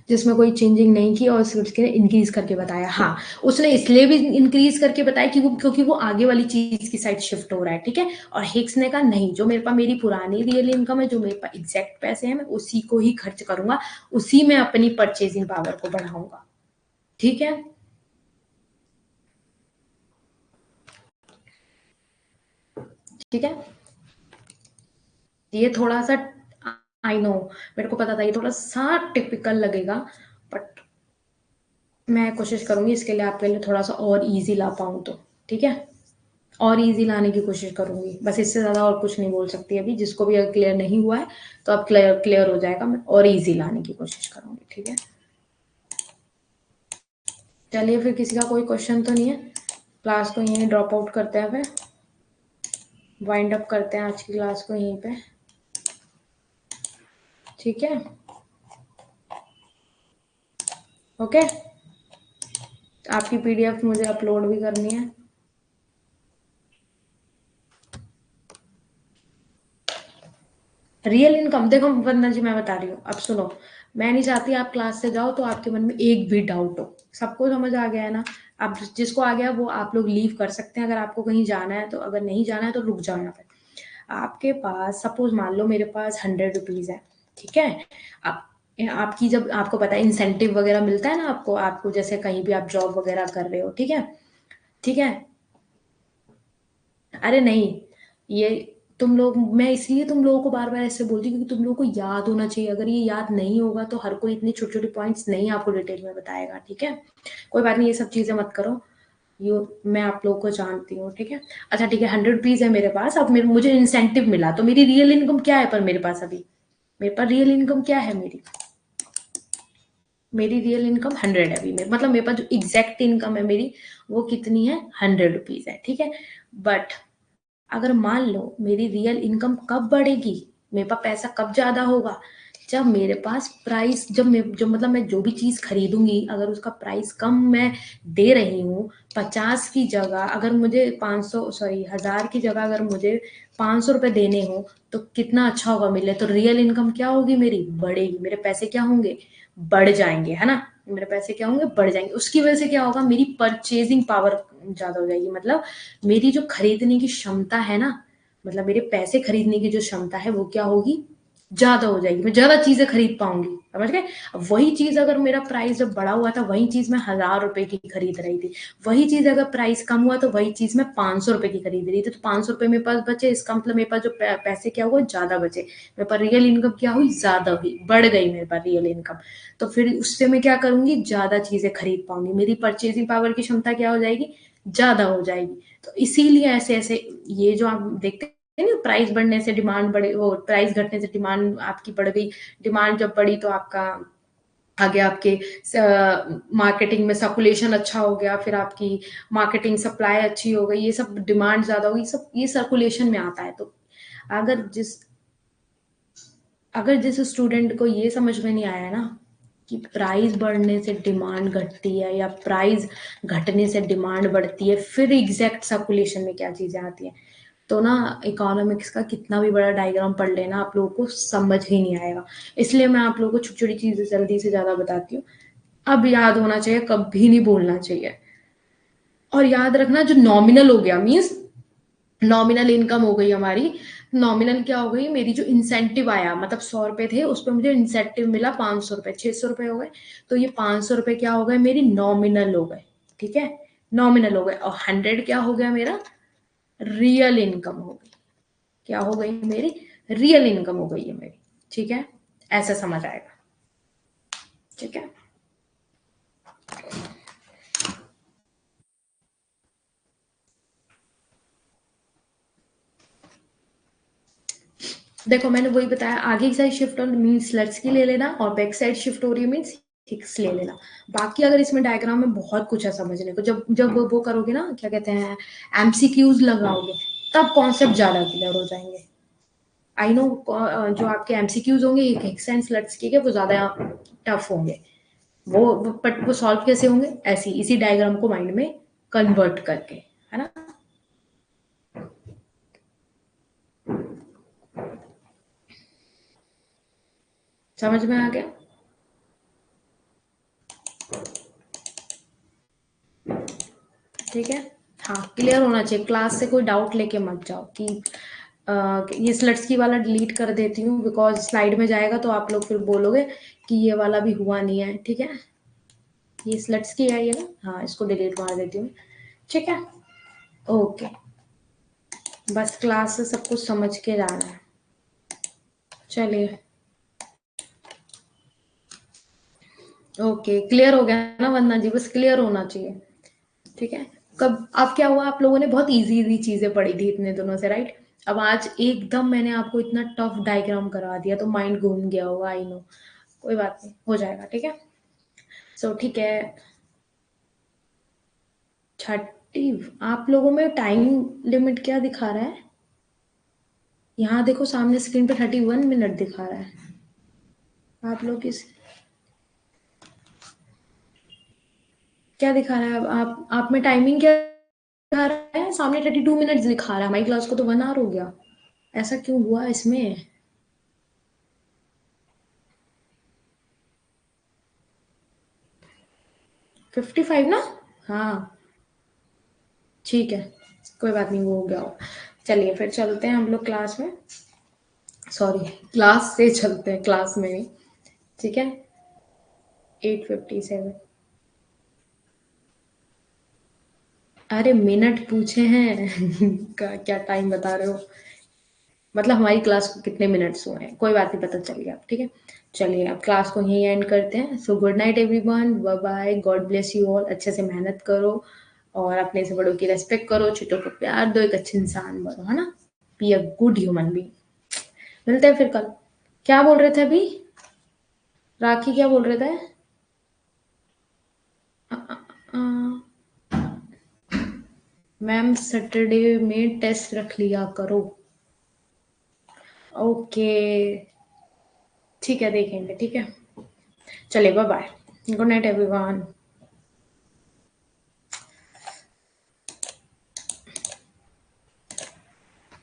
जिसमें कोई चेंजिंग नहीं की और सिर्फ उसके इंक्रीज करके बताया। हाँ, उसने इसलिए भी इंक्रीज करके बताया कि वो, क्योंकि वो आगे वाली चीज की साइड शिफ्ट हो रहा है। ठीक है, और हिक्स ने कहा नहीं, जो मेरे पास मेरी पुरानी रियल इनकम है, जो मेरे पास एग्जैक्ट पैसे हैं, मैं उसी को ही खर्च करूंगा, उसी में अपनी परचेजिंग पावर को बढ़ाऊंगा। ठीक है, ठीक है, ये थोड़ा सा, आई नो, मेरे को पता था ये थोड़ा सा टिपिकल लगेगा, बट मैं कोशिश करूंगी इसके लिए आपके लिए थोड़ा सा और इजी ला पाऊँ तो। ठीक है, और इजी लाने की कोशिश करूंगी, बस इससे ज़्यादा और कुछ नहीं बोल सकती अभी। जिसको भी अगर क्लियर नहीं हुआ है तो अब क्लियर क्लियर हो जाएगा, मैं और इजी लाने की कोशिश करूंगी। ठीक है, चलिए फिर किसी का कोई क्वेश्चन तो नहीं है, क्लास को यहीं ड्रॉप आउट करते हैं, फिर वाइंड अप करते हैं आज की क्लास को यहीं पे। ठीक है, ओके, आपकी पीडीएफ मुझे अपलोड भी करनी है। रियल इनकम देखो वंदना जी, मैं बता रही हूँ, अब सुनो। मैं नहीं चाहती आप क्लास से जाओ तो आपके मन में एक भी डाउट हो। सबको समझ आ गया है ना? अब जिसको आ गया वो आप लोग लीव कर सकते हैं, अगर आपको कहीं जाना है तो। अगर नहीं जाना है तो रुक जाओ यहाँ पे। आपके पास सपोज मान लो मेरे पास 100 रुपीज है। ठीक है, अब आपकी जब आपको पता है इंसेंटिव वगैरह मिलता है ना आपको, आपको जैसे कहीं भी आप जॉब वगैरह कर रहे हो। ठीक है, ठीक है, अरे नहीं, ये तुम लोग, मैं इसलिए तुम लोगों को बार बार ऐसे बोलती हूँ क्योंकि तुम लोगों को याद होना चाहिए। अगर ये याद नहीं होगा तो हर कोई इतनी छोटी छोटी पॉइंट्स नहीं आपको डिटेल में बताएगा। ठीक है, कोई बात नहीं, ये सब चीजें मत करो। यो मैं आप लोगों को जानती हूँ। ठीक है, अच्छा ठीक है, 100 रुपीज है मेरे पास। अब मुझे इंसेंटिव मिला तो मेरी रियल इनकम क्या है, पर मेरे पास अभी, मेरे पास रियल इनकम क्या है मेरी? मेरी रियल इनकम 100 है अभी मेरे, मतलब मेरे पास जो एग्जैक्ट इनकम है मेरी, वो कितनी है, 100 रुपीज है। ठीक है, बट अगर मान लो मेरी रियल इनकम कब बढ़ेगी, मेरे पास पैसा कब ज्यादा होगा, जब मेरे पास प्राइस, जब मतलब मैं जो भी चीज खरीदूंगी अगर उसका प्राइस कम मैं दे रही हूँ, 50 की जगह अगर मुझे 500, सॉरी 1000 की जगह अगर मुझे 500 रुपए देने हो, तो कितना अच्छा होगा मेरे लिए। तो रियल इनकम क्या होगी मेरी, बढ़ेगी, मेरे पैसे क्या होंगे, बढ़ जाएंगे, है ना? मेरे पैसे क्या होंगे, बढ़ जाएंगे। उसकी वजह से क्या होगा, मेरी परचेजिंग पावर ज्यादा हो जाएगी। मतलब मेरी जो खरीदने की क्षमता है ना, मतलब मेरे पैसे खरीदने की जो क्षमता है वो क्या होगी, ज्यादा हो जाएगी। मैं ज्यादा चीजें खरीद पाऊंगी, समझ गए? अब वही चीज अगर मेरा प्राइस जब बढ़ा हुआ था, वही चीज मैं 1000 रुपए की खरीद रही थी, वही चीज अगर प्राइस कम हुआ तो वही चीज मैं 500 रुपए की खरीद रही थी, तो 500 रुपए मेरे पास बचे। इसका मतलब मेरे पास जो पैसे क्या हुआ, ज्यादा बचे। मेरे पास रियल इनकम क्या हुई, ज्यादा हुई, बढ़ गई मेरे पास रियल इनकम। तो फिर उससे मैं क्या करूंगी, ज्यादा चीजें खरीद पाऊंगी, मेरी परचेजिंग पावर की क्षमता क्या हो जाएगी, ज्यादा हो जाएगी। तो इसीलिए ऐसे ऐसे ये जो आप देखते हैं ना, प्राइस बढ़ने से डिमांड बढ़े, वो प्राइस घटने से डिमांड आपकी बढ़ गई। डिमांड जब बढ़ी तो आपका आगे आपके मार्केटिंग में सर्कुलेशन अच्छा हो गया, फिर आपकी मार्केटिंग सप्लाई अच्छी हो गई, ये सब डिमांड ज्यादा हो गई, सब ये सर्कुलेशन में आता है। तो अगर जिस अगर जिस स्टूडेंट को ये समझ में नहीं आया ना, कि प्राइस बढ़ने से डिमांड घटती है या प्राइस घटने से डिमांड बढ़ती है, फिर एग्जैक्ट सर्कुलेशन में क्या चीजें आती हैं। तो ना इकोनॉमिक्स का कितना भी बड़ा डायग्राम पढ़ लेना, आप लोगों को समझ ही नहीं आएगा। इसलिए मैं आप लोगों को छोटी छोटी चीजें जल्दी से ज्यादा बताती हूँ। अब याद होना चाहिए, कभी नहीं भूलना चाहिए। और याद रखना, जो नॉमिनल हो गया मीन्स नॉमिनल इनकम हो गई हमारी। नॉमिनल क्या हो गई, मेरी जो इंसेंटिव आया, मतलब 100 रुपए थे, उस पर मुझे इंसेंटिव मिला 500 रुपए, 600 रुपए हो गए। तो ये 500 रुपए क्या हो गए, मेरी नॉमिनल हो गए। ठीक है, नॉमिनल हो गए। और 100 क्या हो गया, मेरा रियल इनकम हो गई। क्या हो गई, मेरी रियल इनकम हो गई है मेरी। ठीक है, ऐसा समझ आएगा। ठीक है, देखो मैंने वही बताया, आगे की side shift on means let's की ले लेना, और बैक साइड शिफ्ट हो रही है मीन्स हिक्स ले लेना। बाकी अगर इसमें डायग्राम में बहुत कुछ है समझने को, जब जब वो करोगे ना, क्या कहते हैं, एमसीक्यूज लगाओगे, तब कॉन्सेप्ट ज्यादा क्लियर हो जाएंगे। आई नो जो आपके एमसीक्यूज होंगे हिक्स एंड स्लट्स के वो ज्यादा टफ होंगे। बट वो सॉल्व कैसे होंगे, ऐसी इसी डायग्राम को माइंड में कन्वर्ट करके, है ना। समझ में आ गया। ठीक है, हाँ क्लियर होना चाहिए। क्लास से कोई डाउट लेके मत जाओ कि ये स्लट्सकी वाला डिलीट कर देती हूँ, बिकॉज स्लाइड में जाएगा तो आप लोग फिर बोलोगे कि ये वाला भी हुआ नहीं है। ठीक है, ये स्लट्सकी है ये ना, हाँ इसको डिलीट मार देती हूँ। ठीक है, ओके, बस क्लास से सब कुछ समझ के जाना है। चलिए, ओके क्लियर हो गया ना वंदना जी, बस क्लियर होना चाहिए। ठीक है, कब अब क्या हुआ, आप लोगों ने बहुत इजी इजी चीजें पढ़ी थी इतने दिनों से, राइट। अब आज एकदम मैंने आपको इतना टफ डायग्राम करा दिया तो माइंड घूम गया होगा, आई नो। कोई बात नहीं, हो जाएगा। ठीक है, सो ठीक है। 30, आप लोगों में टाइम लिमिट क्या दिखा रहा है, यहाँ देखो सामने स्क्रीन पे 31 मिनट दिखा रहा है। आप लोग किस, क्या दिखा रहा है, अब आप में टाइमिंग क्या दिखा रहा है, सामने 32 मिनट्स दिखा रहा है, हमारी क्लास को तो 1 आवर हो गया। ऐसा क्यों हुआ इसमें। 55 ना, हाँ ठीक है, कोई बात नहीं, वो हो गया हो। चलिए फिर चलते हैं हम लोग क्लास में, सॉरी क्लास से चलते हैं, क्लास में नहीं। ठीक है, 8:57। अरे मिनट पूछे हैं क्या टाइम बता रहे हो, मतलब हमारी क्लास को कितने मिनट्स हुए हैं, कोई बात नहीं, पता चल गया। ठीक है, चलिए अब क्लास को यहीं एंड करते हैं। So good night everyone, bye bye, God bless you all. अच्छे से मेहनत करो और अपने से बड़ों की रेस्पेक्ट करो, छोटों को प्यार दो, एक अच्छे इंसान बनो, है ना। Be a good human being. मिलते हैं फिर कल। क्या बोल रहे थे अभी, राखी क्या बोल रहे थे। मैम सैटरडे में टेस्ट रख लिया करो। ओके, ठीक है देखेंगे। ठीक है, चलिए bye bye, good night everyone.